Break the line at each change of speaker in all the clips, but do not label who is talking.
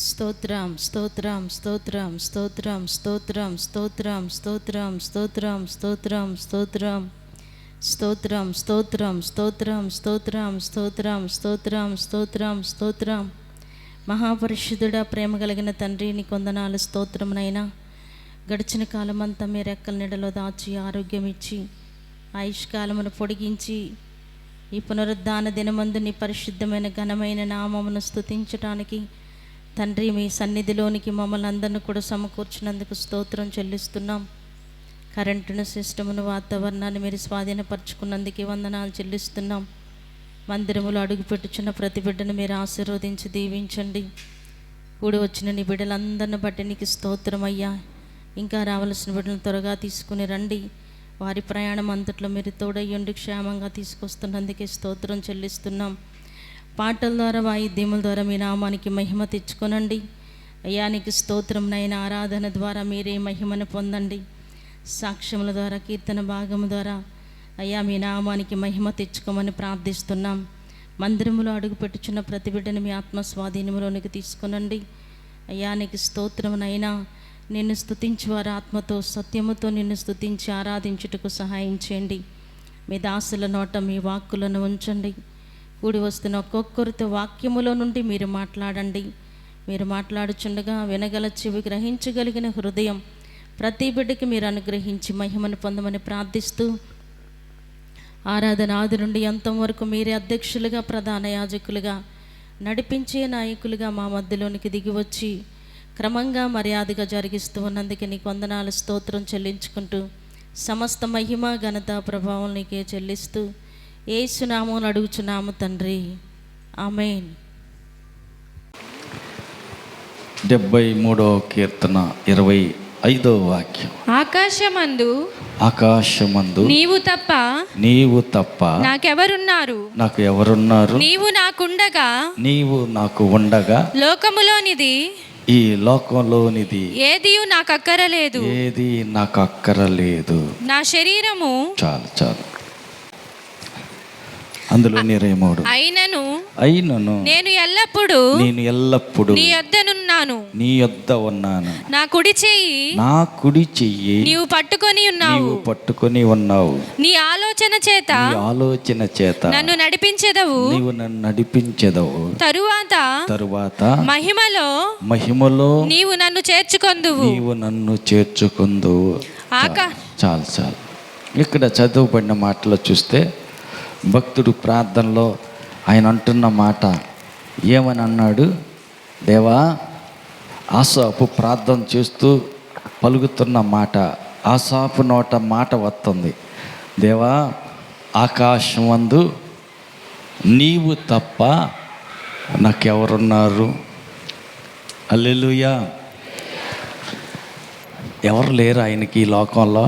స్తోత్రం స్తోత్రం స్తోత్రం స్తోత్రం స్తోత్రం స్తోత్రం స్తోత్రం స్తోత్రం స్తోత్రం స్తోత్రం స్తోత్రం స్తోత్రం స్తోత్రం స్తోత్రం స్తోత్రం స్తోత్రం స్తోత్రం స్తోత్రం. మహాపరిశుద్ధుడా, ప్రేమ కలిగిన తండ్రి, నీ కొందనాలు స్తోత్రమునైనా. గడిచిన కాలమంతా మీ రెక్కల నీడలో దాచి ఆరోగ్యం ఇచ్చి ఆయుష్కాలమును పొడిగించి ఈ పునరుద్ధాన దినమందు నీ పరిశుద్ధమైన ఘనమైన నామమును స్తుతించటానికి తండ్రి మీ సన్నిధిలోనికి మమ్మల్ని అందరిని కూడా సమకూర్చినందుకు స్తోత్రం చెల్లిస్తున్నాం. కరెంటును, సిస్టమును, వాతావరణాన్ని మీరు స్వాధీనపరచుకున్నందుకు వందనాలు చెల్లిస్తున్నాం. మందిరములో అడుగుపెట్టుచున్న ప్రతి బిడ్డను మీరు ఆశీర్వదించి దీవించండి. కూడి వచ్చిన నీ బిడ్డలందరిని బట్టి నీకు స్తోత్రం అయ్యా. ఇంకా రావాల్సిన బిడ్డలను త్వరగా తీసుకుని రండి. వారి ప్రయాణం అంతట్లో మీరు తోడయ్యుండి క్షేమంగా తీసుకొస్తున్నందుకే స్తోత్రం చెల్లిస్తున్నాం. పాటల ద్వారా, వాయిద్యముల ద్వారా మీ నామానికి మహిమ తెచ్చుకొనండి అయ్యా. నీకు స్తోత్రం నైనా. ఆరాధన ద్వారా మీరే మహిమను పొందండి. సాక్ష్యముల ద్వారా, కీర్తన భాగము ద్వారా అయ్యా మీ నామానికి మహిమ తెచ్చుకోమని ప్రార్థిస్తున్నాం. మందిరములో అడుగుపెట్టుచున్న ప్రతి బిడ్డను మీ ఆత్మ స్వాధీనములోనికి తీసుకొనండి అయ్యా. నీకు స్తోత్రమునైనా. నిన్ను స్తుతించి వారి ఆత్మతో సత్యముతో నిన్ను స్తుతించి ఆరాధించుటకు సహాయం చేయండి. మీ దాసుల నోట మీ వాక్కులను ఉంచండి. కూడి వస్తున్న ఒక్కొక్కరితో వాక్యములో నుండి మీరు మాట్లాడండి. మీరు మాట్లాడుచుండగా వినగల చెవి, గ్రహించగలిగిన హృదయం ప్రతి బిడ్డకి మీరు అనుగ్రహించి మహిమను పొందమని ప్రార్థిస్తూ, ఆరాధన ఆది నుండి అంతం వరకు మీరే అధ్యక్షులుగా, ప్రధాన యాజకులుగా, నడిపించే నాయకులుగా మా మధ్యలోనికి దిగి వచ్చి క్రమంగా మర్యాదగా జరిగిస్తూ ఉన్నందుకు నీకు వందనాలు స్తోత్రం చెల్లించుకుంటూ, సమస్త మహిమ ఘనత ప్రభావం నీకే చెల్లిస్తూ యేసు నామమున అడుగుచున్నాము తండ్రి, ఆమేన్.
73వ కీర్తన 25వ వాక్యం. ఆకాశమందు నీవు తప్ప
నాకెవరున్నారు? నీవు నాకు ఉండగా
లోకములోనిది, ఈ లోకంలోనిది
ఏది నాకు అక్కరలేదు. నా శరీరము
చాలు అందులో నీరేమోడు అయినను
నేను ఎల్లప్పుడూ
నీ యొద్ద ఉన్నాను.
నా కుడి చెయ్యి నీవు పట్టుకొని ఉన్నావు. నీ ఆలోచన చేత నన్ను నడిపించెదవు. తరువాత మహిమలో నీవు నన్ను చేర్చుకొందువు.
చాలు. ఇక్కడ చదువుబడిన మాటలో చూస్తే భక్తుడు ప్రార్థనలో ఆయన అంటున్న మాట ఏమని అన్నాడు? దేవా, ఆసాపు ప్రార్థన చేస్తూ పలుకుతున్న మాట, ఆసాపు నోట మాట వస్తుంది. దేవా, ఆకాశమందు నీవు తప్ప నాకెవరున్నారు? హల్లెలూయా. ఎవరు లేరు ఆయనకి ఈ లోకంలో.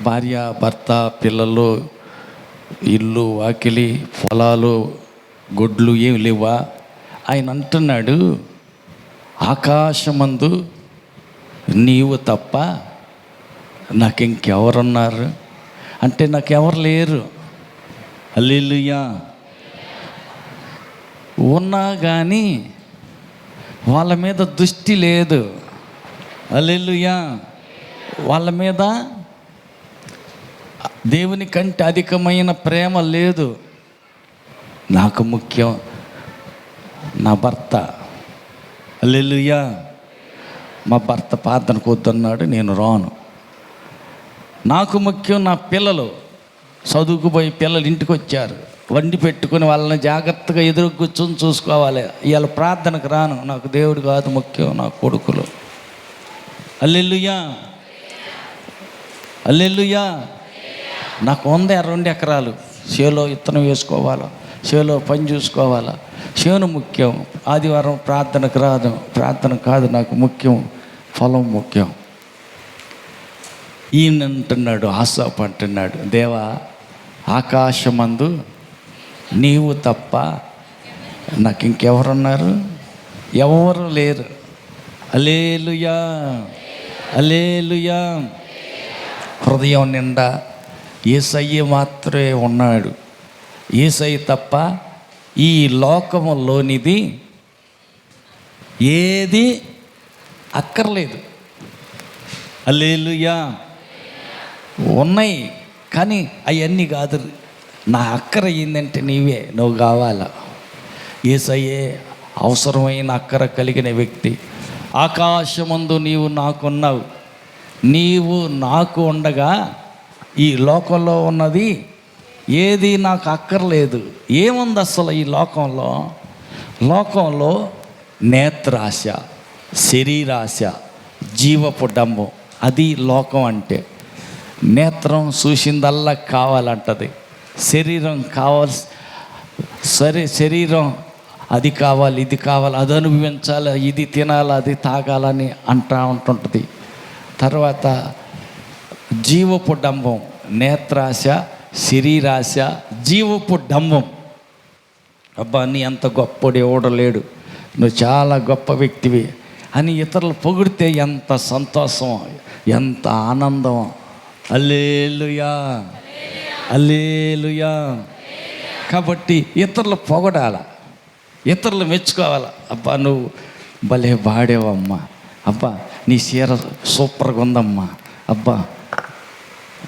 భార్య, భర్త, పిల్లలు, ఇల్లు, వాకిలి, పొలాలు, గొడ్లు ఏమి లేవా? ఆయన అంటున్నాడు, ఆకాశమందు నీవు తప్ప నాకు ఇంకెవరున్నారు అంటే నాకెవరు లేరు. హల్లెలూయా. ఉన్నా కానీ వాళ్ళ మీద దృష్టి లేదు. హల్లెలూయా. వాళ్ళ మీద దేవుని కంటే అధికమైన ప్రేమ లేదు. నాకు ముఖ్యం నా భర్త. హల్లెలూయా. మా భర్త ప్రార్థనకు వద్దన్నాడు, నేను రాను. నాకు ముఖ్యం నా పిల్లలు. చదువుకుపోయి పిల్లలు ఇంటికి వచ్చారు, వండి పెట్టుకుని వాళ్ళని జాగ్రత్తగా ఎదురు కూర్చొని చూసుకోవాలి. ఇవాళ ప్రార్థనకు రాను, నాకు దేవుడు కాదు ముఖ్యం, నా కొడుకులు. హల్లెలూయా. హల్లెలూయా. నాకు 2 ఎకరాలు చేలో విత్తనం వేసుకోవాలా, చేలో పని చూసుకోవాలా, చేను ముఖ్యం. ఆదివారం ప్రార్థనకు రాదు, ప్రార్థన కాదు నాకు ముఖ్యం, పొలం ముఖ్యం. ఈయన అంటున్నాడు, ఆసాపు అంటున్నాడు, దేవా, ఆకాశమందు నీవు తప్ప నాకు ఇంకెవరున్నారు? ఎవరు లేరు. హల్లెలూయా. హల్లెలూయా. హృదయం నిండా యేసయ్య మాత్రమే ఉన్నాడు. యేసయ్య తప్ప ఈ లోకములోనిది ఏది అక్కర్లేదు. హల్లెలూయా. ఉన్నాయి కానీ అవన్నీ కాదు. నా అక్కర ఏంటంటే నీవే, నువ్వు కావాలా. యేసయ్యే అవసరమైన అక్కర కలిగిన వ్యక్తి. ఆకాశమందు నీవు నాకున్నావు, నీవు నాకు ఉండగా ఈ లోకంలో ఉన్నది ఏది నాకు అక్కర్లేదు. ఏముంది అసలు ఈ లోకంలో? లోకంలో నేత్రాశ, శరీరాశ, జీవపు డంబం. అది లోకం అంటే. నేత్రం చూసిందల్లా కావాలంటది, శరీరం కావాల్సి శరీరం అది కావాలి, ఇది కావాలి, అది అనుభవించాలి, ఇది తినాలి, అది తాగాలని ఉంటుంటుంది. తర్వాత జీవపు డంబం, నేత్రాశ, శరీరాశ, జీవపు డంబం. అబ్బా నీ అంత గొప్పడు ఎవడలేడు, నువ్వు చాలా గొప్ప వ్యక్తివి అని ఇతరులు పొగిడితే ఎంత సంతోషం, ఎంత ఆనందం. హల్లెలూయా, హల్లెలూయా. కాబట్టి ఇతరులు పొగడాల, ఇతరులు మెచ్చుకోవాలి. అబ్బా నువ్వు భలే పాడేవమ్మా, అబ్బా నీ చీర సూపర్గా ఉందమ్మా, అబ్బా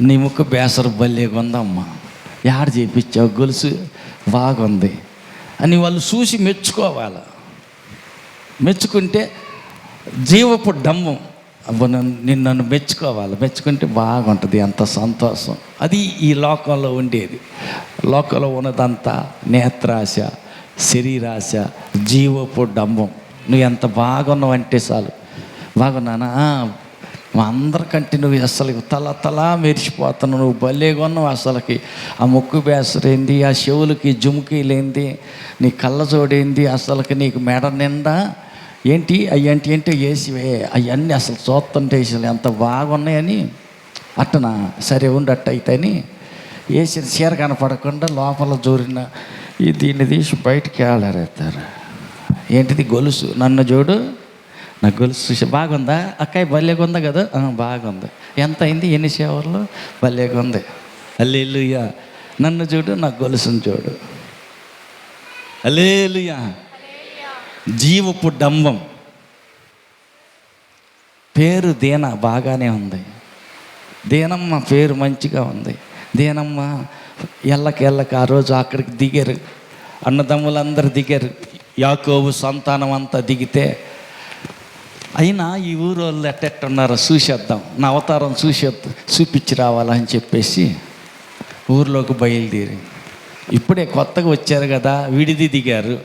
నీ ముక్కు బేసరు భలేగా ఉందమ్మా, యాడ చేయించావు, గొలుసు బాగుంది అని వాళ్ళు చూసి మెచ్చుకోవాలి. మెచ్చుకుంటే జీవపు డంబం. అబ్బా నన్ను మెచ్చుకోవాలి, మెచ్చుకుంటే బాగుంటుంది, అంత సంతోషం. అది ఈ లోకంలో ఉండేది. లోకంలో ఉన్నదంతా నేత్రాశ, శరీరాశ, జీవపు డంబం. నువ్వు ఎంత బాగున్నావంటే చాలు, బాగున్నానా, మా అందరికంటే నువ్వు అసలు తలా మెరిసిపోతున్నావు, నువ్వు భలేగా ఉన్నావు, అసలుకి ఆ ముక్కు బేసరేంది, ఆ చెవులకి జుముకీలేంది, నీ కళ్ళజోడేంది, అసలుకి నీకు మెడ నిండా ఏంటి అయ్యంటి ఏంటో వేసివే, అవన్నీ అసలు చూస్తుంటే అసలు ఎంత బాగున్నాయని అట్టనా, సరే ఉండట్టు అయితేని వేసిన చీర కనపడకుండా లోపల జోరిన దీన్ని తీసి బయటికి వెళ్ళారేస్తారు. ఏంటిది గొలుసు, నన్ను చూడు, నా గొలుసు బాగుందా అక్కయ్య, భలేగా ఉందా కదా, బాగుంది, ఎంత అయింది, ఎన్ని సేవర్లు, భలేగా ఉంది. హల్లెలూయా. నన్ను చూడు, నా గొలుసును చూడు. హల్లెలూయా. జీవపు డంబం. పేరు దీన బాగానే ఉంది, దీనమ్మ పేరు మంచిగా ఉంది. దీనమ్మ ఎల్లకి ఆ రోజు అక్కడికి దిగారు, అన్నదమ్ములందరూ దిగారు, యాకోబు సంతానం అంతా దిగితే, అయినా ఈ ఊరు వాళ్ళు ఎట్టెట్టున్నారో చూసేద్దాం, నా అవతారం చూపించి రావాలని చెప్పేసి ఊర్లోకి బయలుదేరి, ఇప్పుడే కొత్తగా వచ్చారు కదా, విడిది దిగారు.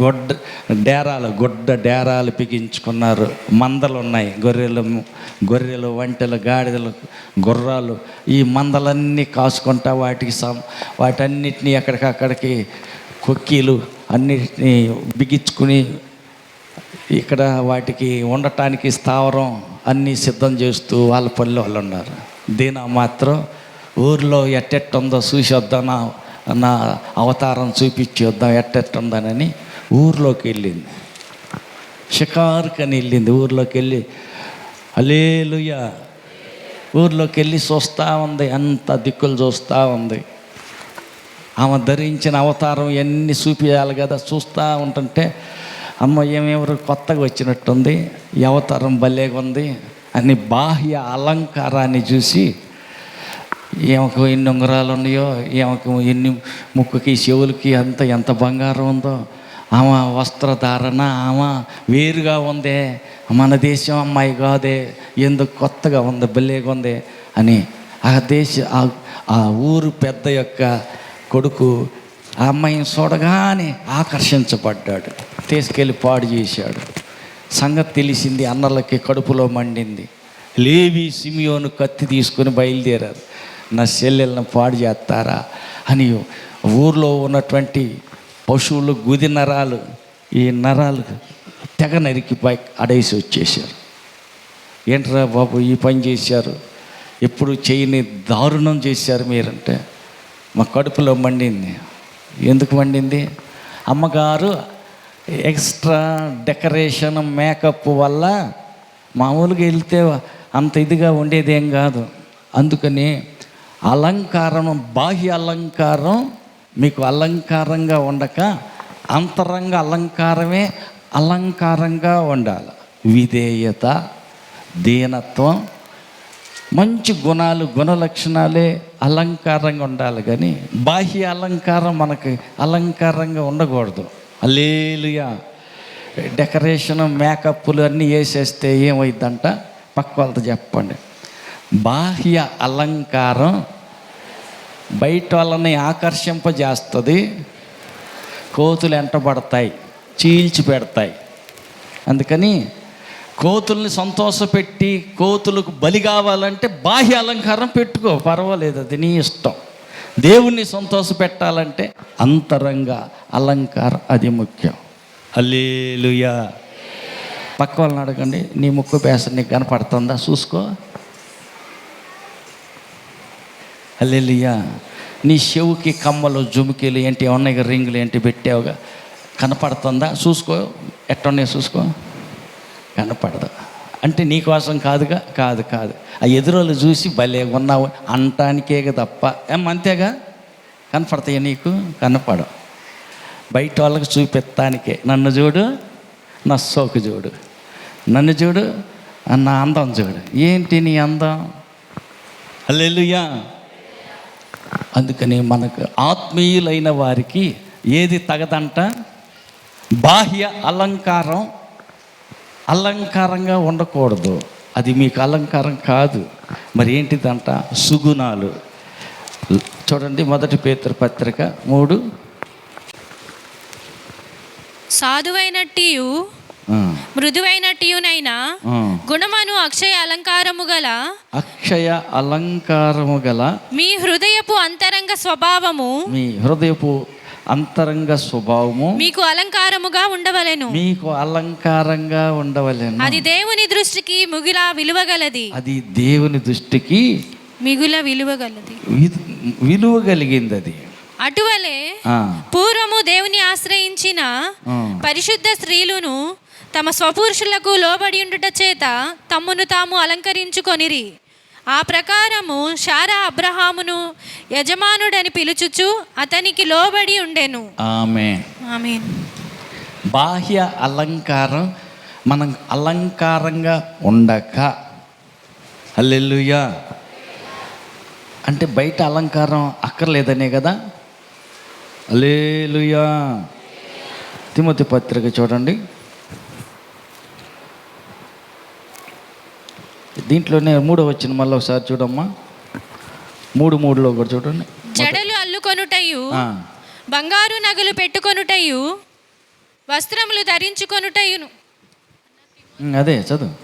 గుడ్డ డేరాలు బిగించుకున్నారు. మందలు ఉన్నాయి, గొర్రెలు, వంటలు, గాడిదలు, గుర్రాలు. ఈ మందలన్నీ కాసుకుంటా వాటన్నిటినీ ఎక్కడికక్కడికి కొక్కీలు అన్నిటినీ బిగించుకుని ఇక్కడ వాటికి ఉండటానికి స్థావరం అన్నీ సిద్ధం చేస్తూ వాళ్ళ పనిలో వాళ్ళు ఉన్నారు. దీనా మాత్రం ఊర్లో ఎట్టెట్టుందో చూసి వద్దాం, నా అవతారం చూపించి వద్దాం ఎట్టెట్టుందనని ఊర్లోకి వెళ్ళింది. షికారుకని వెళ్ళింది. ఊర్లోకి వెళ్ళి హల్లెలూయా, ఊర్లోకి వెళ్ళి చూస్తూ ఉంది, అంత దిక్కులు చూస్తూ ఉంది. ఆమె ధరించిన అవతారం ఎన్ని చూపించాలి కదా, చూస్తూ ఉంటుంటే అమ్మ ఏమెవరు కొత్తగా వచ్చినట్టుంది, ఈ అవతారం భలేగా ఉంది అని బాహ్య అలంకారాన్ని చూసి, ఏమకు ఎన్ని ఉంగరాలు ఉన్నాయో, ఏమకు ఎన్ని ముక్కుకి చెవులకి అంత ఎంత బంగారం ఉందో, ఆమె వస్త్రధారణ ఆమె వేరుగా ఉందే, మన దేశం అమ్మాయి కాదే, ఎందుకు కొత్తగా ఉంది, భలేగా ఉంది అని ఆ ఊరు పెద్ద యొక్క కొడుకు ఆ అమ్మాయిని చూడగానే ఆకర్షించబడ్డాడు, తీసుకెళ్ళి పాడు చేశాడు. సంగతి తెలిసింది, అన్నలకి కడుపులో మండింది. లేవి సిమియోను కత్తి తీసుకొని బయలుదేరారు, నా చెల్లెలను పాడు చేస్తారా అని ఊర్లో ఉన్నటువంటి పశువులు గుది నరాలు, ఈ నరాలు తెగ నరికి అడేసి వచ్చేసారు. ఏంట్రా బాబు ఈ పని చేశారు, ఎప్పుడు చేయని దారుణం చేశారు మీరంటే, మా కడుపులో మండింది. ఎందుకు మండింది? అమ్మగారు ఎక్స్ట్రా డెకరేషన్ మేకప్ వల్ల మామూలుగా వెళ్తే అంత ఇదిగా ఉండేదేం కాదు. అందుకని అలంకారం, బాహ్య అలంకారం మీకు అలంకారంగా ఉండక అంతరంగ అలంకారమే అలంకారంగా ఉండాలి. విధేయత, దీనత్వం, మంచి గుణాలు, గుణలక్షణాలే అలంకారంగా ఉండాలి. కానీ బాహ్య అలంకారం మనకి అలంకారంగా ఉండకూడదు. హల్లెలూయా. డెకరేషన్, మేకప్లు అన్నీ వేసేస్తే ఏమైందంట? పక్క వాళ్ళతో చెప్పండి. బాహ్య అలంకారం బయట వాళ్ళని ఆకర్షింపజేస్తుంది, కోతులు ఎంటబడతాయి, చీల్చి పెడతాయి. అందుకని కోతుల్ని సంతోషపెట్టి కోతులకు బలి కావాలంటే బాహ్య అలంకారం పెట్టుకో, పర్వాలేదు, అది నీ ఇష్టం. దేవుణ్ణి సంతోష పెట్టాలంటే అంతరంగ అలంకారం, అది ముఖ్యం. హల్లెలూయా. పక్క వాళ్ళని అడగండి, నీ ముక్కు పేస నీకు కనపడుతుందా చూసుకో. హల్లెలూయా. నీ చెవుకి కమ్మలు, జుమికీలు ఏంటి ఉన్నాయి, రింగులు ఏంటి పెట్టావుగా, కనపడుతుందా చూసుకో. ఎట్టున్నాయి చూసుకో. కనపడదు అంటే నీకోసం కాదుగా, కాదు కాదు, ఆ ఎదురోళ్ళు చూసి భలే ఉన్నావు అంటానికే తప్ప అంతేగా. కనపడతాయి నీకు? కనపడవు. బయట వాళ్ళకి చూపిస్తానికే. నన్ను చూడు, నా సోకు చూడు, నన్ను చూడు, నా అందం చూడు. ఏంటి నీ అందం? హల్లెలూయా. అందుకని మనకు ఆత్మీయులైన వారికి ఏది తగదంట? బాహ్య అలంకారం. అలంకారంగా ఉండకూడదు, అది మీకు అలంకారం కాదు. మరి ఏంటిదంట? సుగుణాలు. చూడండి, 1 పేతురు పత్రిక 3.
సాధువైనట్టియు మృదువైనట్టియునైనా గుణమను అక్షయ అలంకారము గల మీ హృదయపు అంతరంగ స్వభావము మీకు అలంకారముగా ఉండవలెను. అది దేవుని దృష్టికి మిగుల విలువగలది.
విలువగలిగింది. అది
అటువలే పూర్వము దేవుని ఆశ్రయించిన పరిశుద్ధ స్త్రీలును తమ స్వపురుషులకు లోబడి ఉండుట చేత తమ్మును తాము అలంకరించుకొనిరి. ఆ ప్రకారము శారా అబ్రహామును యజమానుడని పిలుచుచు అతనికి లోబడి ఉండెను.
ఆమేన్.
ఆమేన్.
బాహ్య అలంకారం మనం అలంకారంగా ఉండక, హల్లెలూయా, అంటే బయట అలంకారం అక్కర్లేదనే కదా. హల్లెలూయా. తిమోతి పత్రిక చూడండి, దీంట్లోనే 3వ వచనం మళ్ళీ ఒకసారి చూడమ్మా. 3:3లో కూడా చూడండి.
జడలు అల్లుకొనుటయు, బంగారు నగలు పెట్టుకొనుటయు, వస్త్రములు ధరించుకొనుటయును.
అదే చదువు.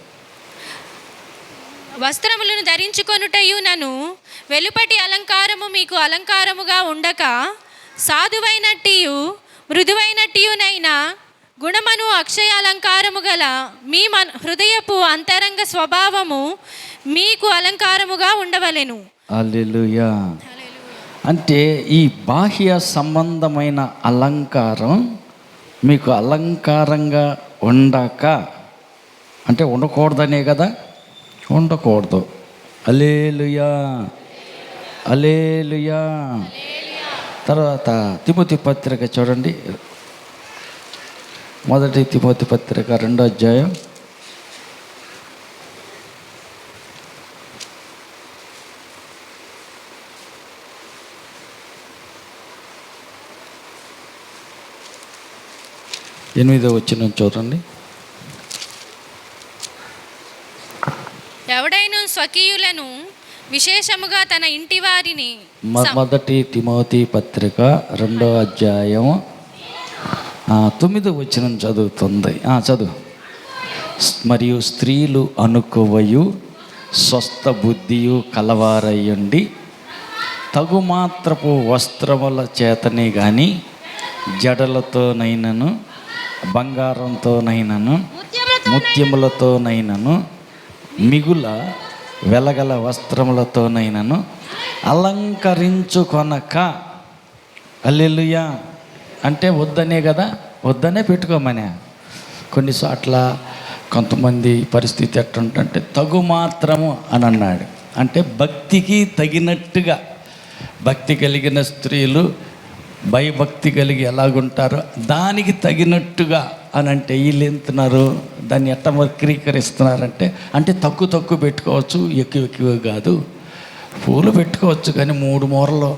వస్త్రములను ధరించుకొనుటయు నను వెలుపటి అలంకారము మీకు అలంకారముగా ఉండక, సాధువైనట్టియు మృదువైనట్టియునైనా గుణమను అక్షయ అలంకారము గల మీ హృదయపు అంతరంగ స్వభావము మీకు అలంకారముగా ఉండవలెను.
హల్లెలూయా. అంటే ఈ బాహ్య సంబంధమైన అలంకారం మీకు అలంకారంగా ఉండక, అంటే ఉండకూడదనే కదా. ఉండకూడదు. హల్లెలూయా. హల్లెలూయా. తర్వాత తిమోతి పత్రిక చూడండి, 1 తిమోతి పత్రిక 2వ అధ్యాయం 8వ వచనం చూడండి.
ఎవడైనా స్వకీయులను విశేషముగా తన ఇంటి వారిని
1 తిమోతి పత్రిక 2వ అధ్యాయం 9వ వచనం చదువుతుంది. చదువు. మరియు స్త్రీలు అనుకోవయు స్వస్థ బుద్ధియు కలవారయ్యుండి తగుమాత్రపు వస్త్రముల చేతనే కానీ జడలతోనైనను బంగారంతోనైనను ముత్యములతోనైనను మిగుల వెలగల వస్త్రములతోనైనను అలంకరించుకొనక. హల్లెలూయా. అంటే వద్దనే కదా, వద్దనే పెట్టుకోమనే. కొన్నిసార్ల కొంతమంది పరిస్థితి ఎట్టుంటే తగు మాత్రము అని అన్నాడు. అంటే భక్తికి తగినట్టుగా, భక్తి కలిగిన స్త్రీలు భయభక్తి కలిగి ఎలాగుంటారో దానికి తగినట్టుగా అని అంటే వీళ్ళు ఎంతున్నారు, దాన్ని ఎట్ట వక్రీకరిస్తున్నారంటే, అంటే తక్కువ పెట్టుకోవచ్చు, ఎక్కువ కాదు. పూలు పెట్టుకోవచ్చు కానీ 3 మూరలు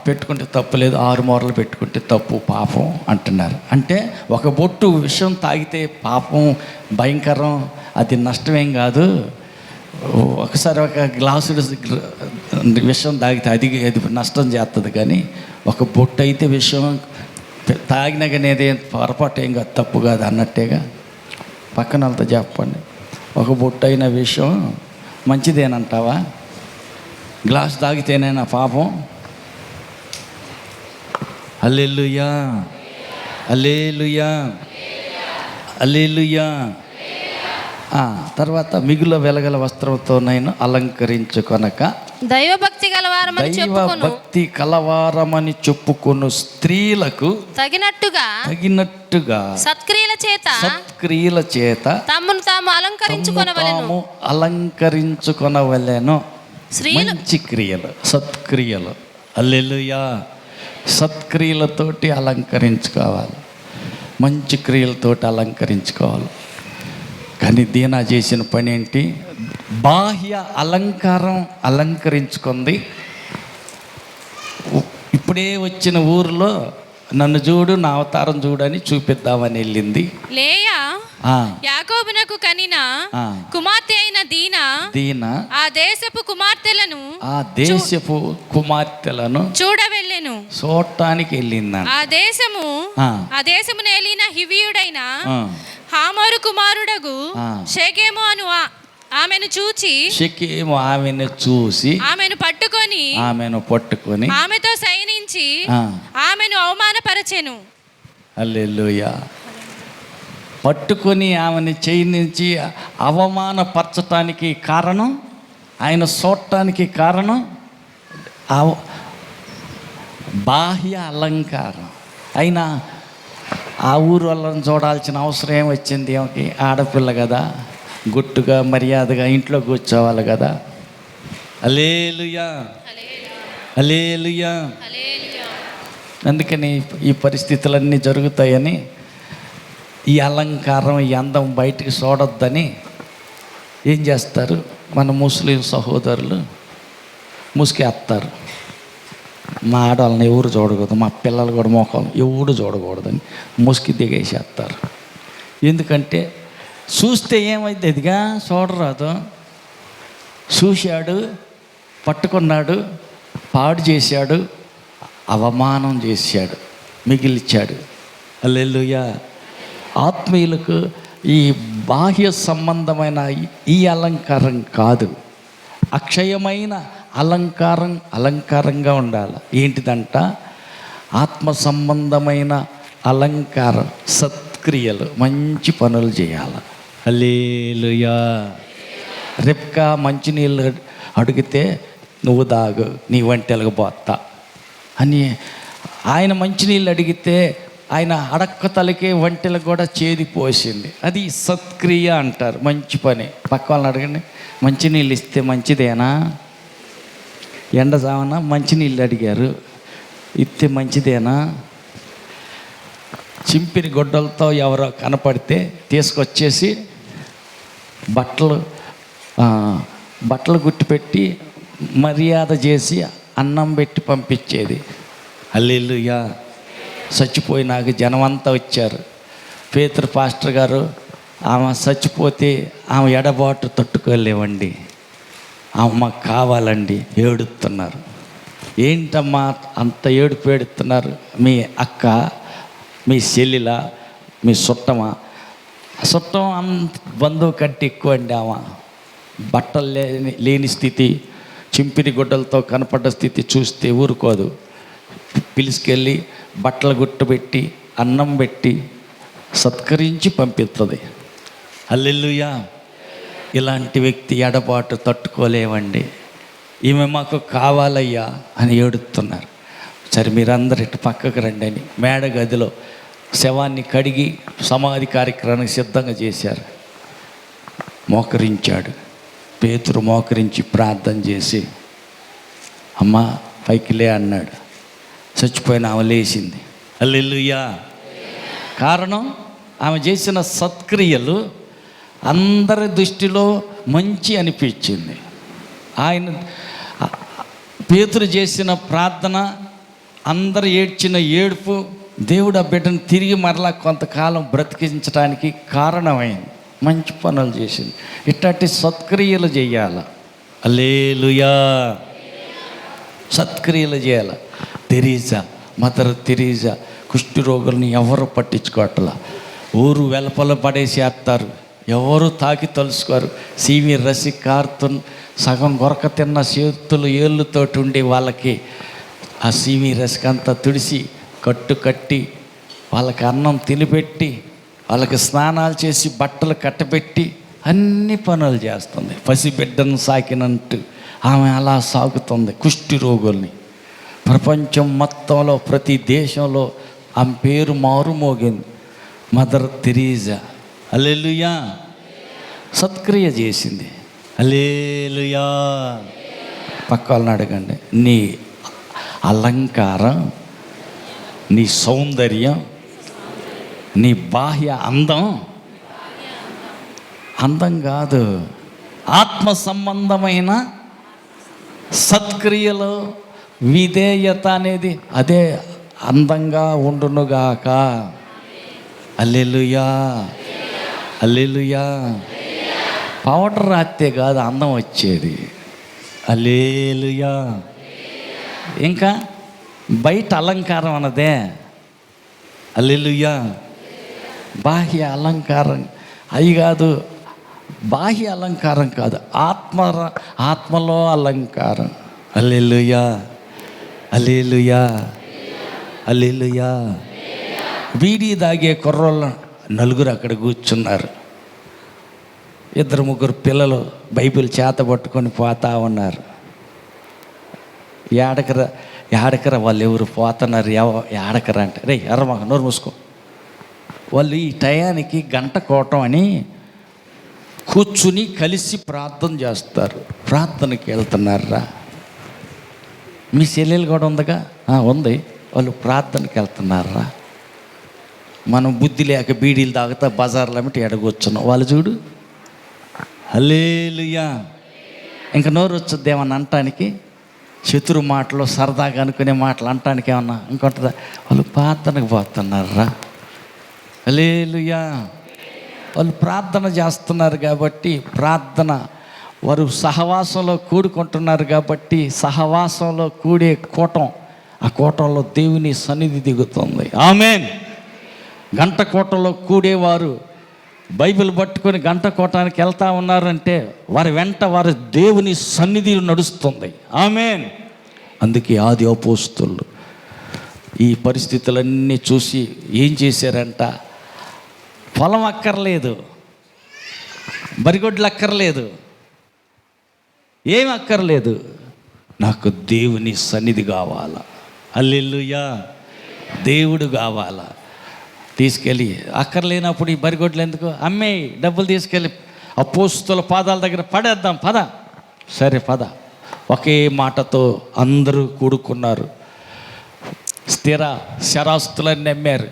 పెట్టుకుంటే తప్పు లేదు, 6 మూరలు పెట్టుకుంటే తప్పు, పాపం అంటున్నారు. అంటే ఒక బొట్టు విషం తాగితే పాపం భయంకరం, అది నష్టమేం కాదు. ఒకసారి ఒక గ్లాసుడు విషం తాగితే అది నష్టం చేస్తుంది, కానీ ఒక బొట్టు అయితే విషం తాగినా కానీ అదే పొరపాటు ఏం కాదు, తప్పు కాదు అన్నట్టేగా. పక్కన వాళ్ళతో చెప్పండి, ఒక బొట్టు అయిన విషయం మంచిదేనంటావా? గ్లాస్ తాగితేనేనా పాపం? హల్లెలూయా, హల్లెలూయా, హల్లెలూయా. తర్వాత మిగుల వెలగల వస్త్రంతోనైనా అలంకరించుకొనక
దైవభక్తి
కలవారమని చెప్పుకొను స్త్రీలకు తగినట్టుగా సత్క్రియల చేత
తమ్మును తాము
అలంకరించుకొనవలెను. మంచి క్రియలు, సత్క్రియలు. హల్లెలూయా. సత్క్రియలతోటి అలంకరించుకోవాలి, మంచి క్రియలతోటి అలంకరించుకోవాలి. కానీ దీనా చేసిన పని ఏంటి? బాహ్య అలంకరించుకుంది. ఇప్పుడే వచ్చిన ఊరిలో నన్ను చూడు, నా అవతారం చూడని చూపిద్దామని వెళ్ళింది.
లేయా యాకోబునకు కనిన కుమార్తె అయిన దీనా ఆ దేశపు కుమార్తెలను చూడవెళ్ళెను, చూడటానికి వెళ్ళింది. ఆ దేశము నేలిన హివియుడైన హామోరు కుమారుడగు షెకెము అను ఆమెను చూచి ఆమెను పట్టుకొని ఆమెతో సైనించి ఆమెను అవమానపరచెను.
హల్లెలూయా. పట్టుకొని ఆమెను చైనించి అవమానపరచటానికి కారణం, ఆయన చూడటానికి కారణం బాహ్య అలంకారం. అయినా ఆ ఊరు వాళ్ళని చూడాల్సిన అవసరం ఏమొచ్చింది? ఏమిటి? ఆడపిల్ల కదా, గుట్టుగా మర్యాదగా ఇంట్లో కూర్చోవాలి కదా. హల్లెలూయా, హల్లెలూయా. అందుకని ఈ పరిస్థితులన్నీ జరుగుతాయని, ఈ అలంకారం, ఈ అందం బయటికి చూడొద్దని ఏం చేస్తారు మన ముస్లిం సహోదరులు? ముసుకేస్తారు. మా ఆడవాళ్ళని ఎవరు చూడకూడదు, మా పిల్లలు కూడా మోకాలు ఎవరు చూడకూడదని ముసుగు దిగేసేస్తారు. ఎందుకంటే చూస్తే ఏమైంది? అదిగా చూడరాదు. చూశాడు, పట్టుకున్నాడు, పాడు చేశాడు, అవమానం చేశాడు, మిగిల్చాడు. హల్లెలూయా. ఆత్మీయులకు ఈ బాహ్య సంబంధమైన ఈ అలంకారం కాదు, అక్షయమైన అలంకారంగా ఉండాలి. ఏంటిదంట? ఆత్మ సంబంధమైన అలంకారం, సత్క్రియలు, మంచి పనులు చేయాలి. హల్లెలూయా. రెబ్కా మంచినీళ్ళు అడిగితే నువ్వు దాగు, నీ వంటెలకు పోతా అని. ఆయన మంచినీళ్ళు అడిగితే ఆయన అడక్క తలకే వంటెలకు కూడా చేది పోసింది. అది సత్క్రియ అంటారు, మంచి పని. పక్క వాళ్ళని అడగండి, మంచినీళ్ళు ఇస్తే మంచిదేనా? ఎండసామన మంచినీళ్ళు అడిగారు, ఇస్తే మంచిదేనా? చింపిరి గొడ్డలతో ఎవరో కనపడితే తీసుకొచ్చేసి బట్టలు గుట్టిపెట్టి మర్యాద చేసి అన్నం పెట్టి పంపించేది. హల్లెలూయా. చచ్చిపోయినాక జనమంతా వచ్చారు. పేతురు పాస్టర్ గారు, ఆమె చచ్చిపోతే ఆమె ఎడబాటు తట్టుకోలేవండి, ఆమె మాకు కావాలండి ఏడుస్తున్నారు. ఏంటమ్మా అంత ఏడుపు ఏడుస్తున్నారు? మీ అక్క, మీ చెల్లిల, మీ చుట్టమా? చుట్టం అంత బంధువు కంటే ఎక్కువ అండి. ఆమె బట్టలు లేని స్థితి, చింపిరి గుడ్డలతో కనపడ్డ స్థితి చూస్తే ఊరుకోదు. పిలుచుకెళ్ళి బట్టలు గుట్టబెట్టి అన్నం పెట్టి సత్కరించి పంపిస్తుంది. హల్లెలూయా. ఇలాంటి వ్యక్తి ఎడబాటు తట్టుకోలేవండి. ఈమె మాకు కావాలయ్యా అని ఏడుస్తున్నారు. సరే మీరందరూ ఇటు పక్కకు రండి అని మేడ గదిలో శవాన్ని కడిగి సమాధి కార్యక్రమానికి సిద్ధంగా చేశారు. మోకరించాడు పేతురు. మోకరించి ప్రార్థన చేసి అమ్మా పైకి లే అన్నాడు. చచ్చిపోయిన ఆమె లేచింది. హల్లెలూయా. కారణం ఆమె చేసిన సత్క్రియలు అందరి దృష్టిలో మంచి అనిపించింది. ఆయన పేతురు చేసిన ప్రార్థన, అందరు ఏడ్చిన ఏడుపు దేవుడు ఆ బిడ్డను తిరిగి మరలా కొంతకాలం బ్రతికించడానికి కారణమైంది. మంచి పనులు చేసింది. ఇట్లాంటి సత్క్రియలు చేయాల. హల్లెలూయా. సత్క్రియలు చేయాల. తెరీజా, మదర్ తెరీజా కుష్టి రోగుల్ని ఎవరు పట్టించుకోవట్లా. ఊరు వెలపల పడేసేస్తారు, ఎవరు తాకి తలుసుకోరు. సివి రసి కారుతున్న సగం గొరక తిన్న చేతులు ఏళ్ళతోటి ఉండి వాళ్ళకి ఆ సివి రసికంతా తుడిసి కట్టి వాళ్ళకి అన్నం తినిపెట్టి వాళ్ళకి స్నానాలు చేసి బట్టలు కట్టబెట్టి అన్ని పనులు చేస్తుంది. పసిబిడ్డను సాకినట్టు ఆమె అలా సాగుతుంది కుష్టి రోగుల్ని. ప్రపంచం మొత్తంలో ప్రతి దేశంలో ఆమె పేరు మారుమోగింది, మదర్ తెరీజా. హల్లెలూయా. సత్క్రియ చేసింది. హల్లెలూయా. పక్క వాళ్ళని అడగండి, నీ అలంకారం, నీ సౌందర్యం, నీ బాహ్య అందం కాదు, ఆత్మ సంబంధమైన సత్క్రియలో విధేయత అనేది అదే అందంగా ఉండునుగాక. హల్లెలూయా. హల్లెలూయా. పౌడర్ రాస్తే కాదు అందం వచ్చేది. హల్లెలూయా. ఇంకా బయట అలంకారం అన్నదే. హల్లెలూయా. బాహ్య అలంకారం అవి కాదు, బాహ్య అలంకారం కాదు, ఆత్మలో అలంకారం. హల్లెలూయా. హల్లెలూయా. హల్లెలూయా. బీడీ దాగే కుర్రోళ్ళు నలుగురు అక్కడ కూర్చున్నారు. 2-3 పిల్లలు బైబిల్ చేత పట్టుకొని పోతా ఉన్నారు. ఏడకరా వాళ్ళు ఎవరు పోతున్నారు, ఏడకరా అంటే రే ఎర్రమా నోరు మూసుకో. వాళ్ళు ఈ టయానికి గంట కోటం అని కూర్చుని కలిసి ప్రార్థన చేస్తారు. ప్రార్థనకి వెళ్తున్నారా? మీ చెల్లెలు కూడా ఉందిగా? ఉంది. వాళ్ళు ప్రార్థనకి వెళ్తున్నారా? మనం బుద్ధి లేక బీడీలు తాగుతా బజార్లో అమ్మటి ఎడగొచ్చున్నాం. వాళ్ళు చూడు. హల్లెలూయా. ఇంకా నోరు వచ్చుద్ది ఏమన్నా అంటానికి, శత్రు మాటలు సరదాగా అనుకునే మాటలు అంటానికి ఏమన్నా ఇంకొంటుందా? వాళ్ళు ప్రార్థనకు పోతున్నారా? హల్లెలూయా. వాళ్ళు ప్రార్థన చేస్తున్నారు కాబట్టి, ప్రార్థన వారు సహవాసంలో కూడుకుంటున్నారు కాబట్టి, సహవాసంలో కూడే కూటం, ఆ కూటంలో దేవుని సన్నిధి దిగుతుంది. ఆమేన్. గంట కోటలో కూడేవారు బైబిల్ పట్టుకొని గంట కోటానికి వెళ్తా ఉన్నారంటే వారి వెంట వారి దేవుని సన్నిధి నడుస్తుంది. ఆమేన్. అందుకే ఆది అపోస్తలులు ఈ పరిస్థితులన్నీ చూసి ఏం చేశారంట? పొలం అక్కర్లేదు, బరిగొడ్లు అక్కర్లేదు, ఏం అక్కర్లేదు, నాకు దేవుని సన్నిధి కావాలా. హల్లెలూయా. దేవుడు కావాలా. తీసుకెళ్ళి అక్కర్లేనప్పుడు ఈ బరిగొడ్లు ఎందుకు అమ్మే డబ్బులు తీసుకెళ్ళి అపోస్తుల పాదాల దగ్గర పడేద్దాం, పద. సరే పద. ఒకే మాటతో అందరూ కూడుకున్నారు. స్థిర శరాస్తులన్నీ అమ్మారు.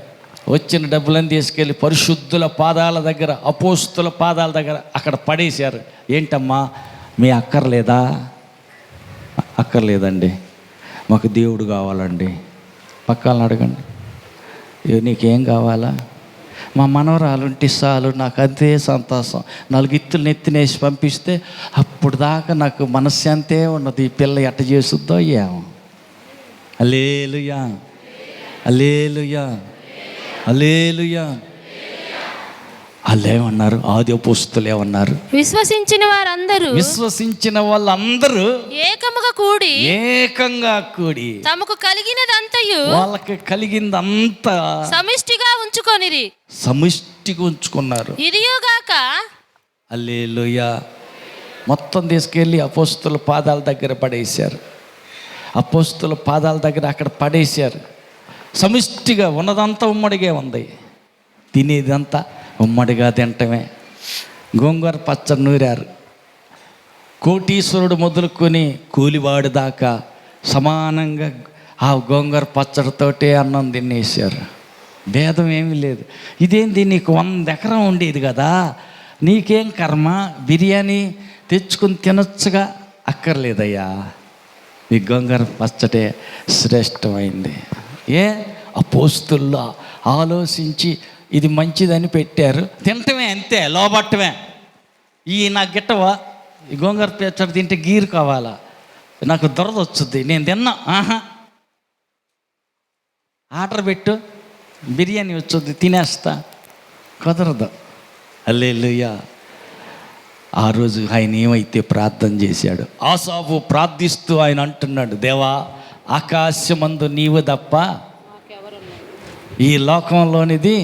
వచ్చిన డబ్బులను తీసుకెళ్ళి పరిశుద్ధుల పాదాల దగ్గర, అపోస్తుల పాదాల దగ్గర అక్కడ పడేశారు. ఏంటమ్మా మీ అక్కర్లేదా? అక్కర్లేదండి, మాకు దేవుడు కావాలండి. పక్కన అడగండి, నీకేం కావాలా? మా మనవరాలుంటి చాలు, నాకు అంతే సంతోషం. 4 ఇత్తులు నెత్తినేసి పంపిస్తే అప్పుడు దాకా నాకు మనశ్శాంతే ఉన్నది. ఈ పిల్ల ఎట్ట చేసుద్దో ఏమో. హల్లెలూయా. హల్లెలూయా. హల్లెలూయా. వాళ్ళేమన్నారు? ఆది అపోస్తలులు ఏమన్నారు?
విశ్వసించిన
వాళ్ళందరూ ఏకంగా కూడి
తమకు కలిగినదంతయు
వాళ్ళకి కలిగిందంతా
సమిష్టిగా
ఉంచుకున్నారు.
ఇదియోగాక
హల్లెలూయా. మొత్తం తీసుకెళ్ళి అపోస్తలుల పాదాల దగ్గర పడేశారు. అపోస్తలుల పాదాల దగ్గర అక్కడ పడేశారు. సమిష్టిగా ఉన్నదంతా ఉమ్మడిగా ఉంది. తినేదంతా ఉమ్మడిగా తింటమే. గోంగూర పచ్చడి నూరారు. కోటీశ్వరుడు మొదలుకొని కూలివాడు దాకా సమానంగా ఆ గోంగూర పచ్చడితోటే అన్నం తినేశారు. భేదం ఏమీ లేదు. ఇదేంది, నీకు 100 ఎకరం ఉండేది కదా, నీకేం కర్మ, బిర్యానీ తెచ్చుకుని తినొచ్చుగా. అక్కర్లేదయ్యా, మీ గోంగూర పచ్చడే శ్రేష్టమైంది. అపోస్తుల్లో ఆలోచించి ఇది మంచిదని పెట్టారు, తింటమే అంతే, లోబట్టమే. నాకు గిట్టవా, ఈ గోంగూర పచ్చడి తింటే గీరు కావాలా, నాకు దురద వచ్చుద్ది, నేను తిన్నా. ఆర్డర్ పెట్టు, బిర్యానీ వచ్చుద్ది, తినేస్తా. కుదరదు. హల్లెలూయా. ఆ రోజు ఆయన ఏమైతే ప్రార్థన చేశాడు, ఆసాపు ప్రార్థిస్తూ ఆయన అంటున్నాడు, దేవా, ఆకాశమందు నీవు తప్ప ఈ లోకంలోనిది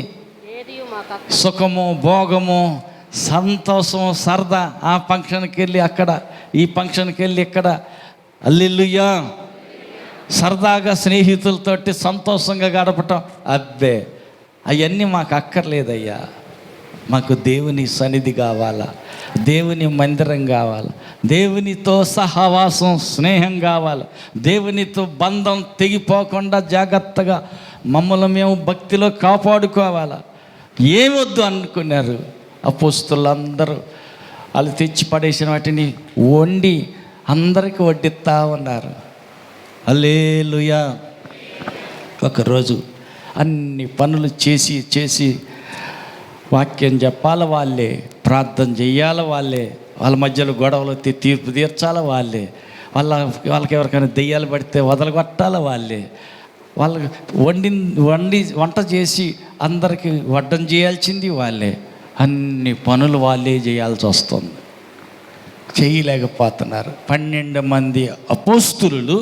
సుఖము, భోగము, సంతోషం, సరదా, ఆ ఫంక్షన్కి వెళ్ళి అక్కడ, ఈ ఫంక్షన్కి వెళ్ళి ఇక్కడ, హల్లెలూయా, సరదాగా స్నేహితులతోటి సంతోషంగా గడపటం, అబ్బే అవన్నీ మాకు అక్కర్లేదయ్యా. మాకు దేవుని సన్నిధి కావాలా, దేవుని మందిరం కావాలి, దేవునితో సహవాసం, స్నేహం కావాలి, దేవునితో బంధం తెగిపోకుండా జాగ్రత్తగా మమ్మల్ని మేము భక్తిలో కాపాడుకోవాలా. ఏమొద్దు అనుకున్నారు అపోస్తలులందరూ. వాళ్ళు తెచ్చి పడేసిన వాటిని వండి అందరికీ వడ్డిస్తూ ఉన్నారు. హల్లెలూయా. ఒకరోజు అన్ని పనులు చేసి వాక్యం చెప్పాలి వాళ్ళే, ప్రార్థన చెయ్యాలి వాళ్ళే, వాళ్ళ మధ్యలో గొడవలు తీర్పు తీర్చాలి వాళ్ళే, వాళ్ళకి ఎవరికైనా దెయ్యాలు పడితే వదలగొట్టాలి వాళ్ళే, వాళ్ళకి వంట చేసి అందరికీ వడ్డం చేయాల్సింది వాళ్ళే. అన్ని పనులు వాళ్ళే చేయాల్సి వస్తుంది, చేయలేకపోతున్నారు. 12 మంది అపోస్తులు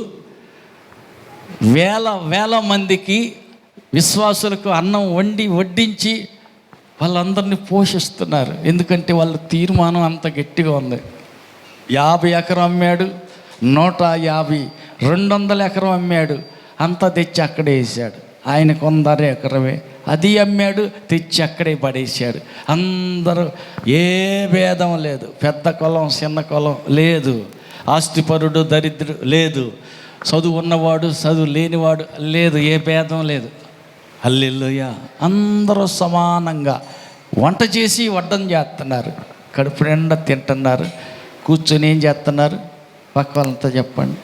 వేల మందికి విశ్వాసులకు అన్నం వడ్డించి వాళ్ళందరినీ పోషిస్తున్నారు. ఎందుకంటే వాళ్ళ తీర్మానం అంత గట్టిగా ఉంది. 50 ఎకరం అమ్మాడు, 150, 200 ఎకరం అమ్మాడు, అంతా తెచ్చి అక్కడే వేసాడు. ఆయనకు 100 ఎకరమే, అది అమ్మాడు, తెచ్చి అక్కడే పడేసాడు. అందరూ ఏ భేదం లేదు, పెద్ద కులం చిన్న కులం లేదు, ఆస్తిపరుడు దరిద్రుడు లేదు, చదువు ఉన్నవాడు చదువు లేనివాడు లేదు, ఏ భేదం లేదు. హల్లెలూయా. అందరూ సమానంగా వంట చేసి వడ్డం చేస్తున్నారు, కడుపు నిండా తింటున్నారు. కూర్చొని ఏం చేస్తున్నారు, పక్క వాళ్ళంతా చెప్పండి.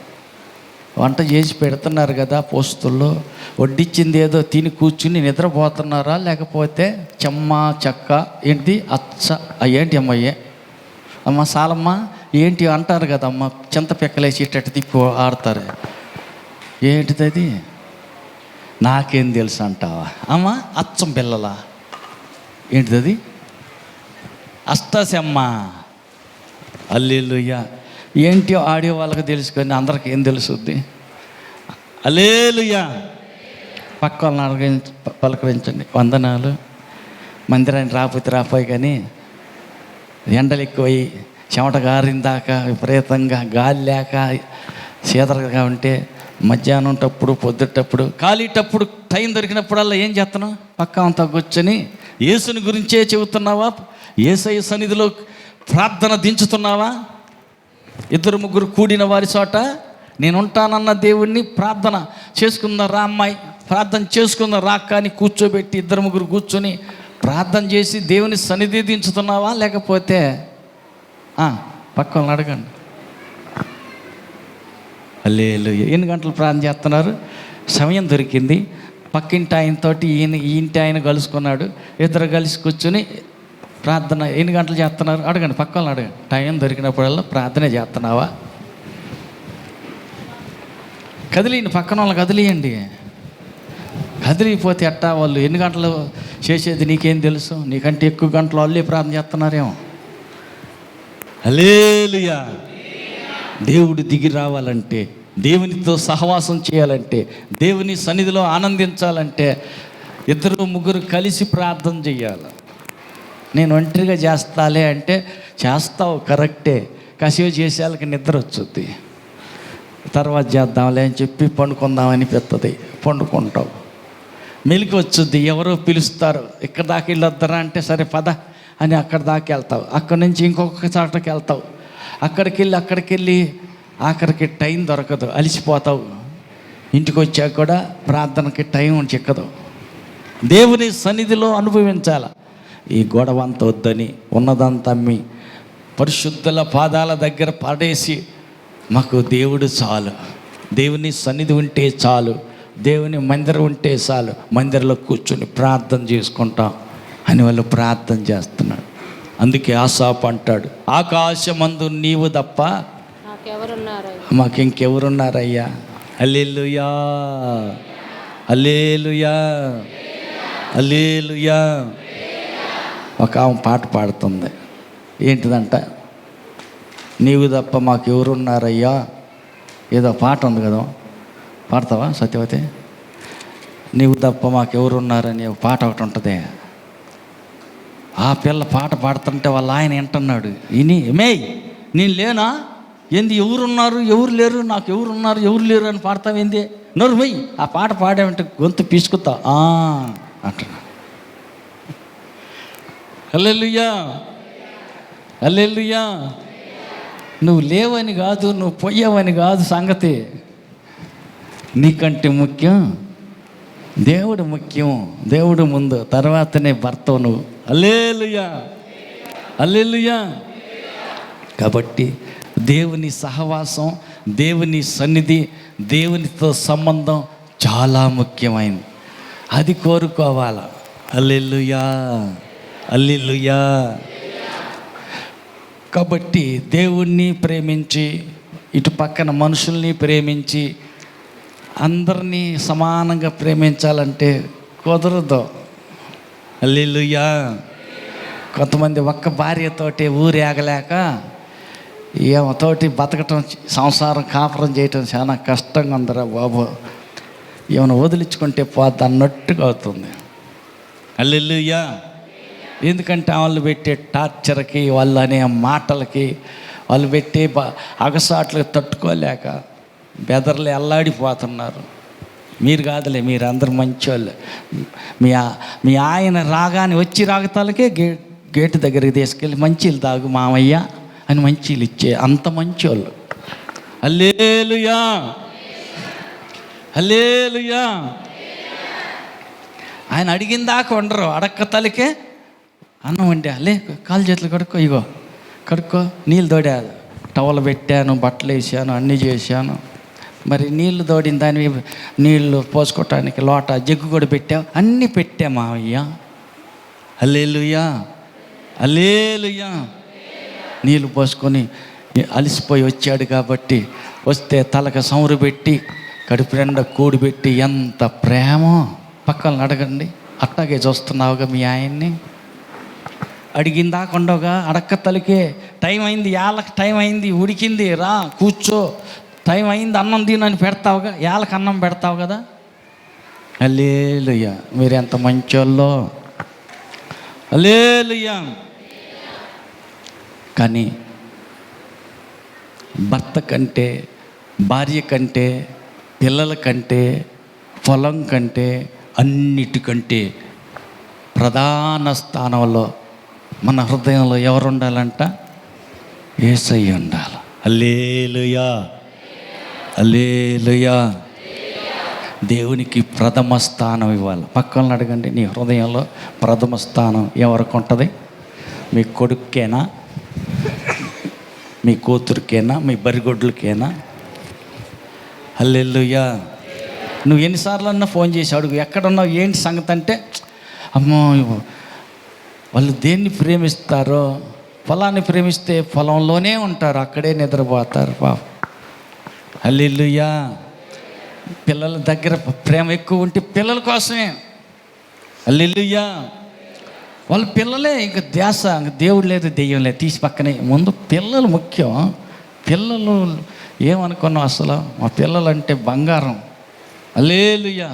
వంట చేసి పెడుతున్నారు కదా పోస్తుల్లో, వడ్డిచ్చింది ఏదో తిని కూర్చుని నిద్రపోతున్నారా, లేకపోతే చెమ్మ చెక్క ఏంటి అచ్చ ఏంటి అమ్మయ్యే అమ్మ సాలమ్మ ఏంటి అంటారు కదమ్మ, చింత పెక్కలేసి ఇట్టట్టు తిప్పి ఆడతారు, ఏంటిది అది, నాకేం తెలుసు అంటావా అమ్మ, అచ్చం పిల్లలా, ఏంటిది అది, అష్టాసమ్మ. హల్లెలూయా. ఏంటి ఆడియో వాళ్ళకి తెలుసుకొని అందరికి ఏం తెలుసుద్ది. హల్లెలూయా. పక్క వాళ్ళని పలకరించండి, వందనాలు. మందిరాన్ని రాపోయి కానీ ఎండలు ఎక్కువై చెమట గారిందాక విపరీతంగా గాలి లేక శీతలుగా ఉంటే మధ్యాహ్నం టప్పుడు పొద్దుటప్పుడు ఖాళీటప్పుడు టైం దొరికినప్పుడల్లా ఏం చేస్తున్నావు, పక్క అంతా కూర్చొని యేసుని గురించే చెబుతున్నావా, యేసయ్య సన్నిధిలో ప్రార్థన దించుతున్నావా. 2-3 కూడిన వారి చోట నేను ఉంటానన్న దేవుణ్ణి ప్రార్థన చేసుకుందాం రా అమ్మాయి, ప్రార్థన చేసుకుందాం రా అని కూర్చోబెట్టి 2-3 కూర్చొని ప్రార్థన చేసి దేవుని సన్నిధి దించుతున్నావా, లేకపోతే పక్క వాళ్ళని అడగండి. హల్లెలూయా. ఎన్ని గంటలు ప్రార్థన చేస్తున్నారు, సమయం దొరికింది, పక్కింటి ఆయనతోటి ఈ ఇంటి ఆయన కలుసుకున్నాడు, ఇద్దరు కలిసి కూర్చొని ప్రార్థన ఎన్ని గంటలు చేస్తున్నారు అడగండి, పక్క వాళ్ళని అడగండి. టైం దొరికినప్పుడల్లా ప్రార్థనే చేస్తున్నావా. కదిలియండి, పక్కన వాళ్ళని కదిలియండి. కదిలిపోతే ఎట్టా, వాళ్ళు ఎన్ని గంటలు చేసేది నీకేం తెలుసు, నీకంటే ఎక్కువ గంటలు వాళ్ళే ప్రార్థన చేస్తున్నారేమో. హల్లెలూయా. దేవుడు దిగి రావాలంటే, దేవునితో సహవాసం చేయాలంటే, దేవుని సన్నిధిలో ఆనందించాలంటే 2-3 కలిసి ప్రార్థన చేయాలి. నేను ఒంటరిగా చేస్తాలే అంటే చేస్తావు కరెక్టే, కసివ చేసే వాళ్ళకి నిద్ర వచ్చుద్ది, తర్వాత చేద్దాంలే అని చెప్పి పండుకుందామని పెద్దది, పండుకుంటావు. మెలికి వచ్చుద్ది, ఎవరో పిలుస్తారు, ఇక్కడ దాకా వెళ్ళొద్దరా అంటే సరే పద అని అక్కడ దాకా వెళ్తావు, అక్కడి నుంచి ఇంకొక చోటకి వెళ్తావు, అక్కడికి వెళ్ళి ఆఖరికి టైం దొరకదు, అలసిపోతావు. ఇంటికి వచ్చాక కూడా ప్రార్థనకి టైం చిక్కదు. దేవుని సన్నిధిలో అనుభవించాలి. ఈ గొడవ అంత వద్దని ఉన్నదంతా అమ్మి పరిశుద్ధుల పాదాల దగ్గర పడేసి మాకు దేవుడు చాలు, దేవుని సన్నిధి ఉంటే చాలు, దేవుని మందిరం ఉంటే చాలు, మందిరంలో కూర్చొని ప్రార్థన చేసుకుంటాం అని వాళ్ళు ప్రార్థన చేస్తున్నాడు. అందుకే ఆసాపు అంటాడు, ఆకాశమందు నీవు తప్ప మాకు ఇంకెవరున్నారయ్యా. హల్లెలూయా, హల్లెలూయా, హల్లెలూయా. ఒక ఆమె పాట పాడుతుంది, ఏంటిదంట, నీవు తప్ప మాకు ఎవరున్నారయ్యా. ఏదో పాట ఉంది కదా, పాడతావా సత్యవతి? నీవు తప్ప మాకు ఎవరున్నారని ఒక పాట ఒకటి ఉంటుంది. ఆ పిల్ల పాట పాడుతుంటే వాళ్ళ ఆయన వింటున్నాడు, ఇని మేయ్ నేను లేనా ఏంది, ఎవరున్నారు ఎవరు లేరు, నాకు ఎవరున్నారు ఎవరు లేరు అని పాడతావు ఏంది, నోరు పోయి ఆ పాట పాడేమంటే గొంతు పీసుకుతా అంటున్నా. హల్లెలూయా, హల్లెలూయా. నువ్వు లేవని కాదు, నువ్వు పోయావని కాదు సంగతి, నీకంటే ముఖ్యం దేవుడు ముఖ్యం. దేవుడు ముందు, తర్వాతనే భర్తవు నువ్వు. హల్లెలూయా, హల్లెలూయా. కాబట్టి దేవుని సహవాసం, దేవుని సన్నిధి, దేవునితో సంబంధం చాలా ముఖ్యమైనది. అది కోరుకోవాలా. హల్లెలూయా, హల్లెలూయా. కాబట్టి దేవుణ్ణి ప్రేమించి, ఇటు పక్కన మనుషుల్ని ప్రేమించి, అందరినీ సమానంగా ప్రేమించాలంటే కుదరదు. హల్లెలూయా. కొంతమంది ఒక్క భార్యతోటి ఊరేగలేక ఏమతోటి బతకటం, సంసారం కాపురం చేయటం చాలా కష్టంగా ఉందిరా బాబు, ఏమైనా వదిలించుకుంటే పోద్ది అన్నట్టుగా అవుతుంది. హల్లెలూయా. ఎందుకంటే వాళ్ళు పెట్టే టార్చర్కి, వాళ్ళు అనే మాటలకి, వాళ్ళు పెట్టే అగసాట్లకి తట్టుకోలేక బెదర్లు అల్లాడిపోతున్నారు. మీరు కాదులే, మీరు అందరు మంచోళ్ళు. మీ ఆయన రాగానే వచ్చి రాగతాలకే గేటు దగ్గరికి తీసుకెళ్ళి మంచీలు తాగు మామయ్య అని మంచీలు ఇచ్చే అంత మంచోళ్ళు. హల్లెలూయా, హల్లెలూయా. ఆయన అడిగిన దాకా ఉండరు, అడక్క తలకే అన్నం వండా, లే కాలు చేతులు కడుక్కో, ఇగో కడుక్కో, నీళ్ళు తోడా, టవల్ పెట్టాను, బట్టలు వేసాను, అన్నీ చేశాను. మరి నీళ్లు తోడిన దాని నీళ్లు పోసుకోవటానికి లోట జగ్గు కూడా పెట్టావు, అన్నీ పెట్టా మావయ్య. హల్లెలూయా, హల్లెలూయా. నీళ్ళు పోసుకొని అలసిపోయి వచ్చాడు కాబట్టి, వస్తే తలకు సౌరు పెట్టి కడుపు నిండా కూడి పెట్టి, ఎంత ప్రేమో. పక్కన అడగండి, అట్టాగే చూస్తున్నావుగా మీ ఆయన్ని, అడిగిందాకుండగా అడక్క తలకే టైం అయింది, ఏళ్ళకి టైం అయింది, ఉడికింది, రా కూర్చో, టైం అయింది, అన్నం తినని పెడతావుగా, ఏళ్ళకి అన్నం పెడతావు కదా. హల్లెలూయా. మీరు ఎంత మంచోళ్ళో. హల్లెలూయా. కానీ భర్త కంటే, భార్య కంటే, పిల్లల కంటే, పొలం కంటే, అన్నిటికంటే ప్రధాన స్థానంలో మన హృదయంలో ఎవరు ఉండాలంట? యేసయ్య ఉండాలి. హల్లెలూయా, హల్లెలూయా. దేవునికి ప్రథమ స్థానం ఇవ్వాలి. పక్కన అడగండి, నీ హృదయంలో ప్రథమ స్థానం ఎవరికి ఉంటుంది? మీ కొడుకేనా, మీ కూతురికేనా, మీ బరిగొడ్లకేనా? హల్లెలూయా. నువ్వు ఎన్నిసార్లు అన్నా ఫోన్ చేసి అడుగు, ఎక్కడున్నావు, ఏంటి సంగతి అంటే, అమ్మో వాళ్ళు దేన్ని ప్రేమిస్తారో, పొలాన్ని ప్రేమిస్తే పొలంలోనే ఉంటారు, అక్కడే నిద్రపోతారు పాప. హల్లెలూయా. పిల్లల దగ్గర ప్రేమ ఎక్కువ ఉంటే పిల్లల కోసమే. హల్లెలూయా. వాళ్ళ పిల్లలే ఇంక ధ్యాస, ఇంక దేవుడు లేదు దెయ్యం లేదు, తీసి పక్కనే. ముందు పిల్లలు ముఖ్యం. పిల్లలు ఏమనుకున్నాం అసలు, మా పిల్లలు అంటే బంగారం. హల్లెలూయా,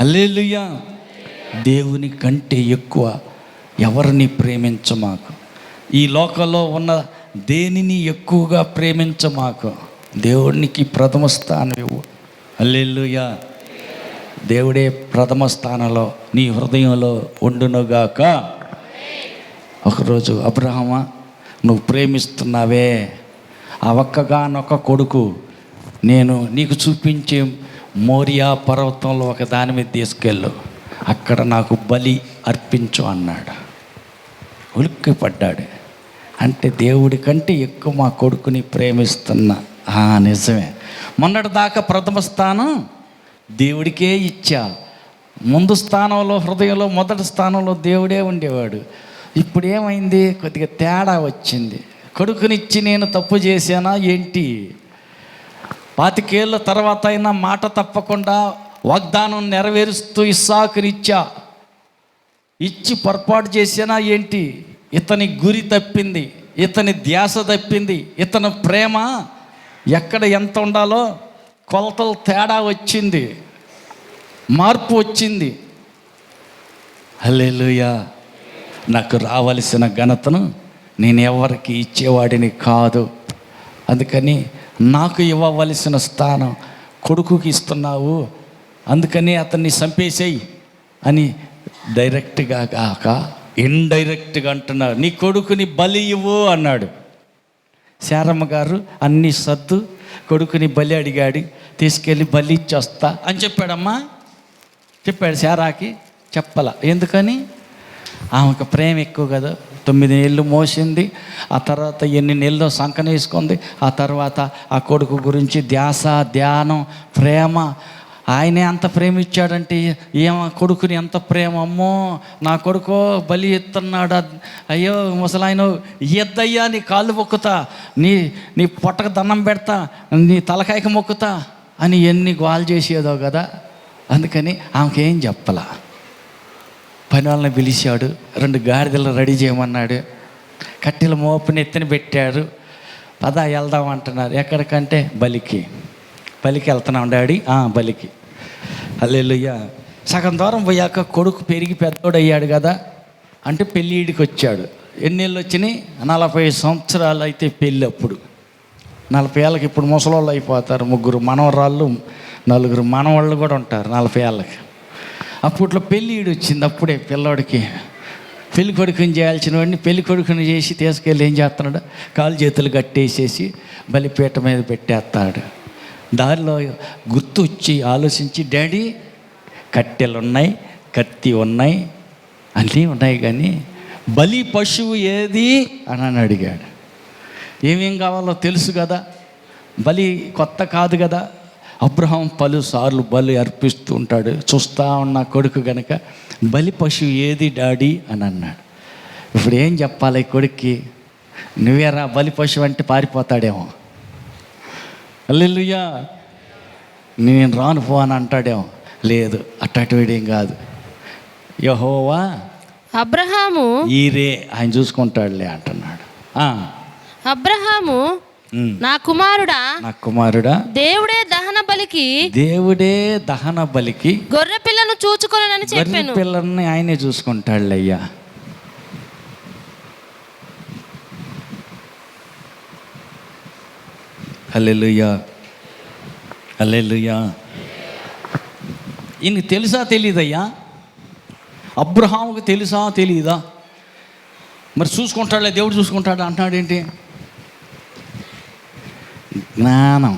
హల్లెలూయా. దేవుని కంటే ఎక్కువ ఎవరిని ప్రేమించమాకు. ఈ లోకంలో ఉన్న దేనిని ఎక్కువగా ప్రేమించమాకు. దేవునికి ప్రథమ స్థానం ఇవ్వు. హల్లెలూయా. దేవుడే ప్రథమ స్థానంలో నీ హృదయంలో ఉండునుగాక. ఒకరోజు అబ్రహామా, నువ్వు ప్రేమిస్తున్నావే, ఆ ఒక్కగానొక్క కొడుకు నేను నీకు చూపించే మోరియా పర్వతంలో ఒక దాని మీద తీసుకెళ్ళు, అక్కడ నాకు బలి అర్పించు అన్నాడు. ఉలిక్కి పడ్డాడు. అంటే దేవుడి కంటే ఎక్కువ మా కొడుకుని ప్రేమిస్తున్నా. నిజమే. మొన్నటి దాకా ప్రథమ స్థానం దేవుడికే ఇచ్చా. ముందు స్థానంలో, హృదయంలో మొదటి స్థానంలో దేవుడే ఉండేవాడు. ఇప్పుడు ఏమైంది? కొద్దిగా తేడా వచ్చింది. కొడుకునిచ్చి నేను తప్పు చేశానా ఏంటి? 25 ఏళ్ళ తర్వాత అయినా మాట తప్పకుండా వాగ్దానం నెరవేరుస్తూ ఇస్సాకునిచ్చా. ఇచ్చి పొరపాటు చేశానా ఏంటి? ఇతని గురి తప్పింది, ఇతని ధ్యాస తప్పింది, ఇతని ప్రేమ ఎక్కడ ఎంత ఉండాలో కొలతలు తేడా వచ్చింది, మార్పు వచ్చింది. హల్లెలూయా. నాకు రావలసిన ఘనతను నేను ఎవరికి ఇచ్చేవాడిని కాదు. అందుకని నాకు ఇవ్వవలసిన స్థానం కొడుకుకి ఇస్తున్నావు, అందుకని అతన్ని చంపేసేయి అని డైరెక్ట్గా కాక ఇండైరెక్ట్గా అంటున్నాడు. నీ కొడుకుని బలి ఇవ్వు అన్నాడు. శారమ్మ గారు అన్ని సర్దు కొడుకుని బలి అడిగాడు. తీసుకెళ్ళి బలి ఇచ్చొస్తా అని చెప్పాడమ్మా. చెప్పాడు శారాకి. చెప్పాల. ఎందుకని? ఆమెకు ప్రేమ ఎక్కువ కదా. 9 ఏళ్ళు మోసింది. ఆ తర్వాత ఎన్ని నెలలు సంకనేసుకుంది. ఆ తర్వాత ఆ కొడుకు గురించి ధ్యాస, ధ్యానం, ప్రేమ. ఆయనే అంత ప్రేమించాడంటే కొడుకుని ఎంత ప్రేమ! అమ్మో, నా కొడుకు బలి ఎత్తున్నాడు, అయ్యో ముసలాయన ఎద్దయ్యా, నీ కాళ్ళు మొక్కుతా, నీ పొట్టకు దండం పెడతా, నీ తలకాయకి మొక్కుతా అని ఎన్ని గోల్ చేసేదో కదా. అందుకని ఆమెకేం చెప్పలా. పని వాళ్ళని పిలిచాడు. 2 గాడిదలు రెడీ చేయమన్నాడు. కట్టెల మోపుని ఎత్తిన పెట్టాడు. పద వెళ్దాం అంటున్నారు. ఎక్కడికంటే బలికి వెళ్తున్నాం డాడీ. బలికి. హల్లెలూయా. సగం దూరం పోయాక కొడుకు పెరిగి పెద్దోడయ్యాడు కదా. అంటే పెళ్ళిడికి వచ్చాడు. ఎన్నేళ్ళు వచ్చినాయి? 40 సంవత్సరాలు అయితే పెళ్ళి. అప్పుడు 40 ఏళ్ళకి ఇప్పుడు ముసలోళ్ళు అయిపోతారు. 3 మనవరాళ్ళు, 4 మనవాళ్ళు కూడా ఉంటారు 40 ఏళ్ళకి. అప్పట్లో పెళ్ళిడు వచ్చింది. అప్పుడే పిల్లోడికి పెళ్లి కొడుకుని చేయాల్సిన వాడిని పెళ్లి కొడుకుని చేసి తీసుకెళ్ళి ఏం చేస్తున్నాడు? కాలు చేతులు కట్టేసేసి బలిపీట మీద పెట్టేస్తాడు. దారిలో గుర్తు వచ్చి ఆలోచించి, డాడీ కట్టెలు ఉన్నాయి, కత్తి ఉన్నాయి, అన్నీ ఉన్నాయి, కానీ బలి పశువు ఏది అని అడిగాడు. ఏమేం కావాలో తెలుసు కదా, బలి కొత్త కాదు కదా. అబ్రహాం పలుసార్లు బలి అర్పిస్తూ ఉంటాడు. చూస్తూ ఉన్న కొడుకు గనక బలి పశువు ఏది డాడీ అని అన్నాడు. ఇప్పుడు ఏం చెప్పాలి కొడుక్కి? నువ్వేరా బలి పశువు అంటే పారిపోతాడేమో. హల్లెలూయా. నేను రాను పో అని అంటాడేమో. లేదు, అట్టేం కాదు. యెహోవా
అబ్రహాము
ఈరే ఆయన చూసుకుంటాడులే అంటున్నాడు.
అబ్రహాము నా కుమారుడా
దేవుడే దహన బలికి
గొర్రె పిల్లను చూచుకొనని చెప్పాను.
గొర్రె పిల్లని ఆయనే చూసుకుంటాడులే అయ్యా. హల్లెలూయా. హల్లెలూయా. ఈయనకి తెలుసా తెలీదయ్యా? అబ్రహాముకి తెలుసా తెలీదా? మరి చూసుకుంటాడులే, దేవుడు చూసుకుంటాడు అంటున్నాడు ఏంటి? జ్ఞానం.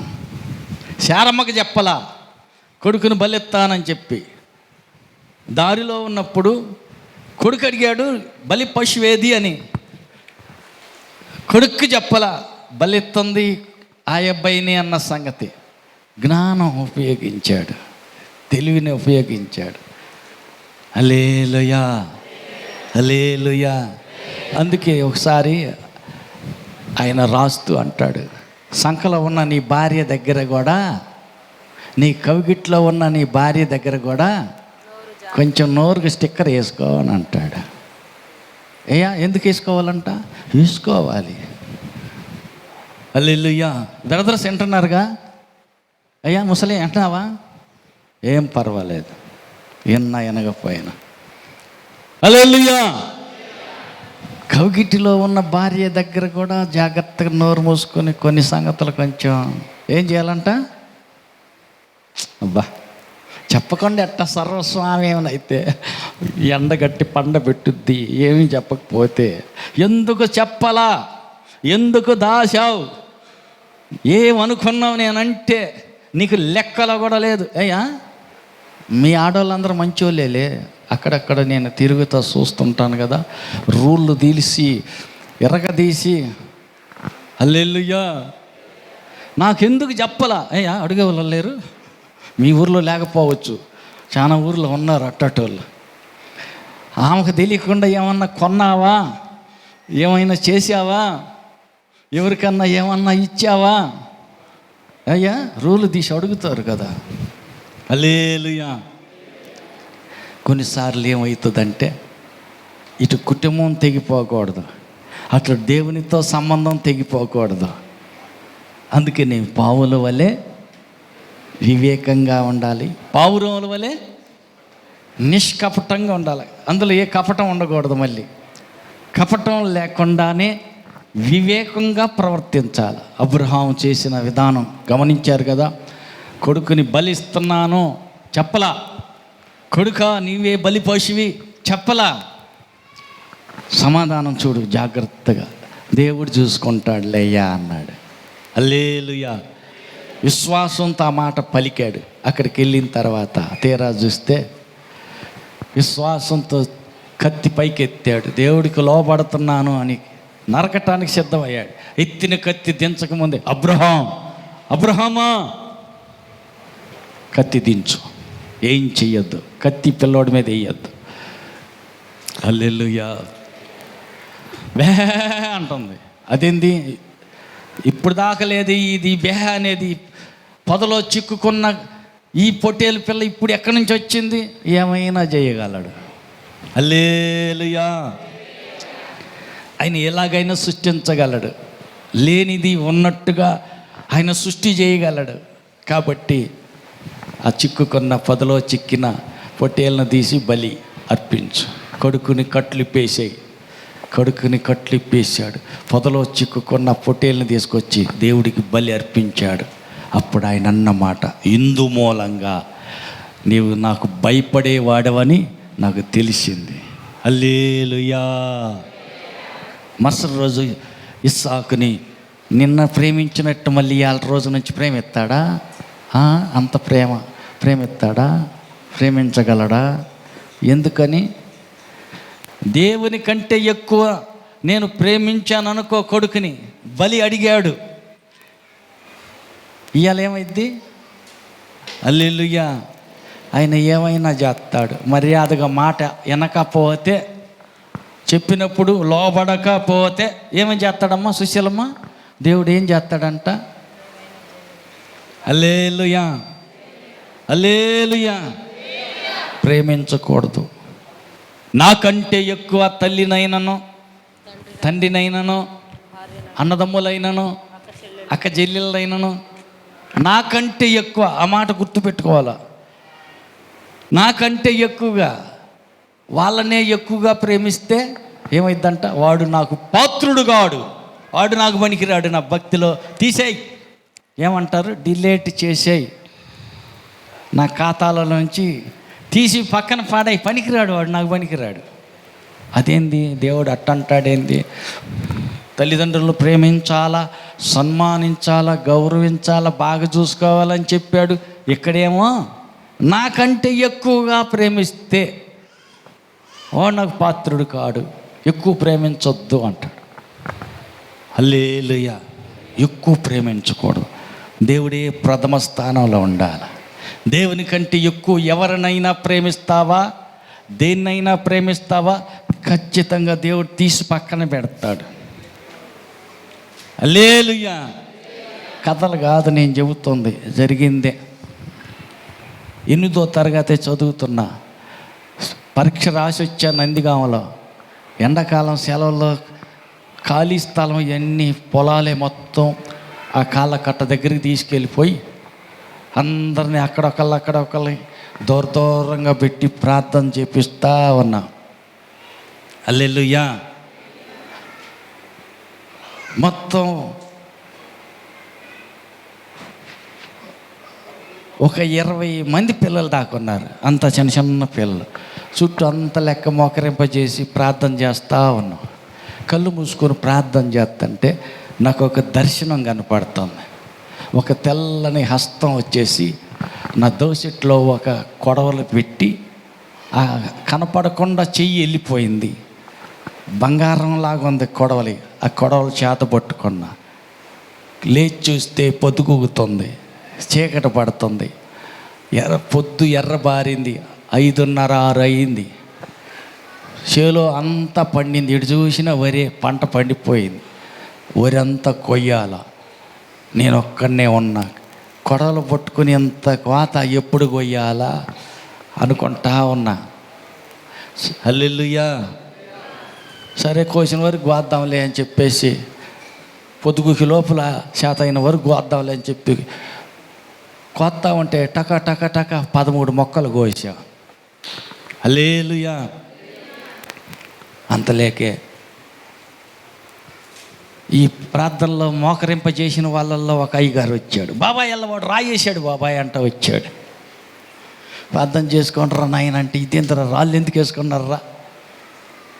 శారమ్మకి చెప్పలా కొడుకుని బలెత్తానని చెప్పి. దారిలో ఉన్నప్పుడు కొడుకు అడిగాడు బలి పశువేది అని. కొడుక్కి చెప్పలా బలెత్తంది ఆ అబ్బాయిని అన్న సంగతి. జ్ఞానం ఉపయోగించాడు, తెలివిని ఉపయోగించాడు. హల్లెలూయా. హల్లెలూయా. అందుకే ఒకసారి ఆయన రాస్తూ అంటాడు, సంకలో ఉన్న నీ భార్య దగ్గర కూడా, నీ కవిగిట్లో ఉన్న నీ భార్య దగ్గర కూడా కొంచెం నోరుకి స్టిక్కర్ వేసుకో అని అంటాడు. ఎందుకు వేసుకోవాలంట? వేసుకోవాలి. హల్లెలూయా. బ్రదర్స్ వింటున్నారుగా? అయ్యా ముసలి అంటున్నావా? ఏం పర్వాలేదు, వినకపోయినా. హల్లెలూయా. కవిగిటిలో ఉన్న భార్య దగ్గర కూడా జాగ్రత్తగా నోరు మూసుకొని కొన్ని సంగతులు కొంచెం ఏం చేయాలంట? అబ్బా చెప్పకుండా ఎట్ట సర్వస్వామి ఏమనైతే ఎండగట్టి పండ పెట్టుద్ది. ఏమీ చెప్పకపోతే ఎందుకు చెప్పలా? ఎందుకు దాచావు? ఏమనుకున్నావు నేనంటే? నీకు లెక్కలో కూడా లేదు. అయ్యా మీ ఆడవాళ్ళందరూ మంచోళ్ళేలే, అక్కడక్కడ నేను తిరుగుతూ చూస్తుంటాను కదా, రూళ్ళు తీసి ఎరగదీసి హల్లెలూయా నాకెందుకు చెప్పలా అయ్యా అడిగే వాళ్ళు లేరు, మీ ఊర్లో లేకపోవచ్చు, చాలా ఊర్లో ఉన్నారు అట్టటోళ్ళు. ఆమెకు తెలియకుండా ఏమన్నా కొన్నావా, ఏమైనా చేసావా, ఎవరికన్నా ఏమన్నా ఇచ్చావా? అయ్యా రూలు తీసి అడుగుతారు కదా. హల్లెలూయా. కొన్నిసార్లు ఏమవుతుందంటే ఇటు కుటుంబం తెగిపోకూడదు, అటు దేవునితో సంబంధం తెగిపోకూడదు. అందుకే నేను పావుల వలె వివేకంగా ఉండాలి, పావురముల వలె నిష్కపటంగా ఉండాలి. అందులో ఏ కపటం ఉండకూడదు. మళ్ళీ కపటం లేకుండానే వివేకంగా ప్రవర్తించాలి. అబ్రహాం చేసిన విధానం గమనించారు కదా. కొడుకుని బలిస్తున్నాను చెప్పలా, కొడుకా నీవే బలి పశువి చెప్పలా. సమాధానం చూడు జాగ్రత్తగా, దేవుడు చూసుకుంటాడులేయ్యా అన్నాడు. హల్లెలూయా. విశ్వాసంతో ఆ మాట పలికాడు. అక్కడికి వెళ్ళిన తర్వాత తీరా చూస్తే విశ్వాసంతో కత్తి పైకి ఎత్తాడు. దేవుడికి లోబడుతున్నాను అని నరకటానికి సిద్ధమయ్యాడు. ఎత్తిన కత్తి దించకముందే అబ్రహామా కత్తి దించు, ఏం చెయ్యొద్దు, కత్తి పిల్లోడి మీద వేయద్దు. హల్లెలూయా. బే అంటుంది. అదేంది ఇప్పుడు దాకా లేదు ఇది బే అనేది. పొదలో చిక్కుకున్న ఈ పొట్టేలు పిల్ల ఇప్పుడు ఎక్కడి నుంచి వచ్చింది? ఏమైనా చేయగలడు. హల్లెలూయా. ఆయన ఎలాగైనా సృష్టించగలడు, లేనిది ఉన్నట్టుగా ఆయన సృష్టి చేయగలడు. కాబట్టి ఆ చిక్కుకున్న పొదలో చిక్కిన పొట్టేలను తీసి బలి అర్పించు, కొడుకుని కట్లిప్పేసాయి. కొడుకుని కట్లిప్పేశాడు. పొదలో చిక్కుకున్న పొట్టేలను తీసుకొచ్చి దేవుడికి బలి అర్పించాడు. అప్పుడు ఆయన అన్నమాట, ఇందు మూలంగా నీవు నాకు భయపడేవాడవని నాకు తెలిసింది. హల్లెలూయా. మరుసటి రోజు ఇస్సాకుని నిన్న ప్రేమించినట్టు మళ్ళీ ఇవాళ రోజు నుంచి ప్రేమిస్తాడా? అంత ప్రేమిస్తాడా? ప్రేమించగలడా? ఎందుకని? దేవుని కంటే ఎక్కువ నేను ప్రేమించాను అనుకో, కొడుకుని బలి అడిగాడు. ఇవాళ ఏమైద్ది? హల్లెలూయా. ఆయన ఏమైనా చేస్తాడు. మర్యాదగా మాట వినకపోతే, చెప్పినప్పుడు లోబడకపోతే ఏమని చేస్తాడమ్మా సుశీలమ్మ? దేవుడు ఏం చేస్తాడంట? హల్లెలూయా, హల్లెలూయా. ప్రేమించకూడదు. నాకంటే ఎక్కువ తల్లినైనను, తండ్రినైనను, అన్నదమ్ములైనను, అక్క చెల్లెళ్ళైనను, నాకంటే ఎక్కువ, ఆ మాట గుర్తుపెట్టుకోవాలా. నాకంటే ఎక్కువగా, వాళ్ళనే ఎక్కువగా ప్రేమిస్తే ఏమైందంట? వాడు నాకు పాత్రుడు కాడు, వాడు నాకు పనికిరాడు, నా భక్తిలో తీసేయి. ఏమంటారు? డిలీట్ చేసేయి, నా ఖాతాలో నుంచి తీసి పక్కన పాడాయి. పనికిరాడు, వాడు నాకు పనికిరాడు. అదేంది? దేవుడు అట్టంటాడేంది? తల్లిదండ్రులను ప్రేమించాలా, సన్మానించాలా, గౌరవించాలా, బాగా చూసుకోవాలని చెప్పాడు. ఇక్కడేమో నాకంటే ఎక్కువగా ప్రేమిస్తే వాడు నాకు పాత్రుడు కాడు, ఎక్కువ ప్రేమించొద్దు అంటాడు. హల్లెలూయా. ఎక్కువ ప్రేమించకూడదు. దేవుడే ప్రథమ స్థానంలో ఉండాలి. దేవుని కంటే ఎక్కువ ఎవరినైనా ప్రేమిస్తావా, దేన్నైనా ప్రేమిస్తావా, ఖచ్చితంగా దేవుడు తీసి పక్కన పెడతాడు. హల్లెలూయా. కథలు కాదు నేను చెబుతుంది, జరిగిందే. 8వ తరగతి చదువుతున్నా, పరీక్ష రాసి వచ్చా నందిగామలో. ఎండాకాలం సెలవుల్లో ఖాళీ స్థలం ఇవన్నీ పొలాలే మొత్తం. ఆ కాళ్ళ కట్ట దగ్గరికి తీసుకెళ్ళిపోయి అందరినీ అక్కడొకళ్ళని దూరంగా పెట్టి ప్రార్థన చేపిస్తా ఉన్నా. హల్లెలూయా. మొత్తం ఒక 20 మంది పిల్లలు దాకా ఉన్నారు. అంత చిన్న చిన్న పిల్లలు చుట్టూ అంత లెక్క మోకరింపజేసి ప్రార్థన చేస్తూ ఉన్నాం. కళ్ళు మూసుకొని ప్రార్థన చేస్తుంటే నాకు ఒక దర్శనం కనపడుతుంది. ఒక తెల్లని హస్తం వచ్చేసి నా దోసెట్లో ఒక కొడవలు పెట్టి కనపడకుండా చెయ్యి వెళ్ళిపోయింది. బంగారంలాగా ఉంది కొడవలి. ఆ కొడవలు చేత పట్టుకున్నా. లేచి చూస్తే పొద్దుగుగుతుంది, చీకటి పడుతుంది, పొద్దు ఎర్రబారింది. 5:30, 6 అయింది. చేలో అంతా పండింది. ఇటు చూసిన వరి పంట పండిపోయింది. వరి అంతా కొయ్యాల. నేను ఒక్కడనే ఉన్నా. కొడవలు పట్టుకుని ఎంత కోత ఎప్పుడు కొయ్యాలా అనుకుంటా ఉన్నా. హల్లెలూయా. సరే కోసిన వరకు గోద్దాంలే అని చెప్పేసి, పొద్దుగుకి లోపల శాత అయిన వరకు గోద్దాంలే అని చెప్పి కోత్తా ఉంటే టక టక టక 13 మొక్కలు కోసా. హల్లెలూయా. అంతలేకే ఈ ప్రార్థనలో మోకరింపజేసిన వాళ్ళల్లో ఒక అయ్యగారు వచ్చాడు. బాబాయ్ ఎల్లవాడు రాయేశాడు బాబాయ్ అంట వచ్చాడు. ప్రార్థన చేసుకుంటారా నాయన అంటే, ఇదేంతరా రాళ్ళు ఎందుకు వేసుకున్నారా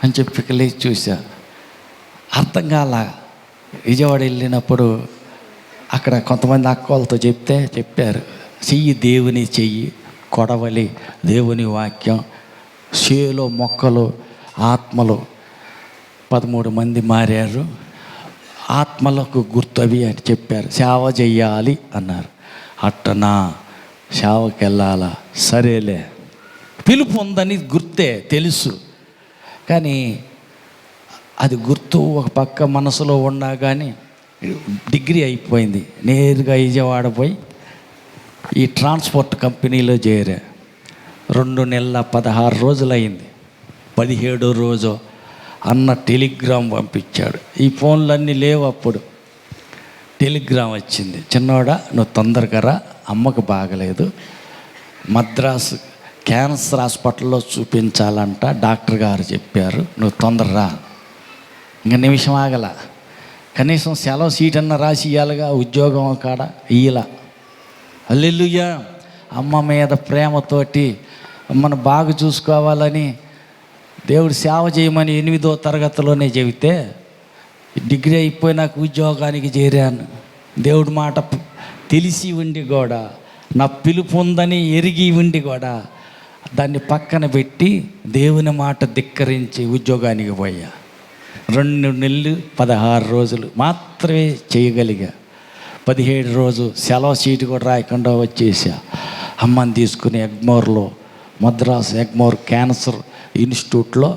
అని చెప్పి లేచి చూసా. అర్థం కాల. విజయవాడ వెళ్ళినప్పుడు అక్కడ కొంతమంది అక్కలతో చెప్పారు, చెయ్యి దేవుని చెయ్యి, కొడవలి దేవుని వాక్యం, చేలో మొక్కలు, ఆత్మలు. 13 మంది మారారు. ఆత్మలకు గుర్తు అవి అని చెప్పారు. సేవ చెయ్యాలి అన్నారు. అట్టనా, సేవకి వెళ్ళాలా? సరేలే, పిలుపు ఉందని గుర్తే తెలుసు, కానీ అది గుర్తు ఒక పక్క మనసులో ఉన్నా కానీ డిగ్రీ అయిపోయింది. నేరుగా విజయవాడ పోయి ఈ ట్రాన్స్పోర్ట్ కంపెనీలో చేరా. 2 నెలల 16 రోజులు అయింది. 17వ రోజు అన్న టెలిగ్రామ్ పంపించాడు. ఈ ఫోన్లన్నీ లేవు అప్పుడు. టెలిగ్రామ్ వచ్చింది, చిన్నోడా నువ్వు తొందరగా రా, అమ్మకు బాగలేదు, మద్రాసు క్యాన్సర్ హాస్పిటల్లో చూపించాలంట, డాక్టర్ గారు చెప్పారు, నువ్వు తొందరరా. ఇంకా నిమిషం ఆగల. కనీసం సెలవు సీట్ అన్న రాసి ఇవ్వాలిగా, ఉద్యోగం కాడ ఇయ్యలా. హల్లెలూయా. అమ్మ మీద ప్రేమతోటి అమ్మను బాగా చూసుకోవాలని దేవుడు సేవ చేయమని 8వ తరగతిలోనే చెబితే, డిగ్రీ అయిపోయి నాకు ఉద్యోగానికి చేరాను. దేవుడి మాట తెలిసి ఉండి కూడా, నా పిలుపు ఉందని ఎరిగి ఉండి కూడా దాన్ని పక్కన పెట్టి దేవుని మాట ధిక్కరించి ఉద్యోగానికి పోయా. 2 నెలలు 16 రోజులు మాత్రమే చేయగలిగా. 17 రోజు సెలవు సీటు కూడా రాయకుండా వచ్చేసా. అమ్మని తీసుకుని ఎగ్మోర్లో, మద్రాసు ఎగ్మోర్ క్యాన్సర్ ఇన్స్టిట్యూట్లో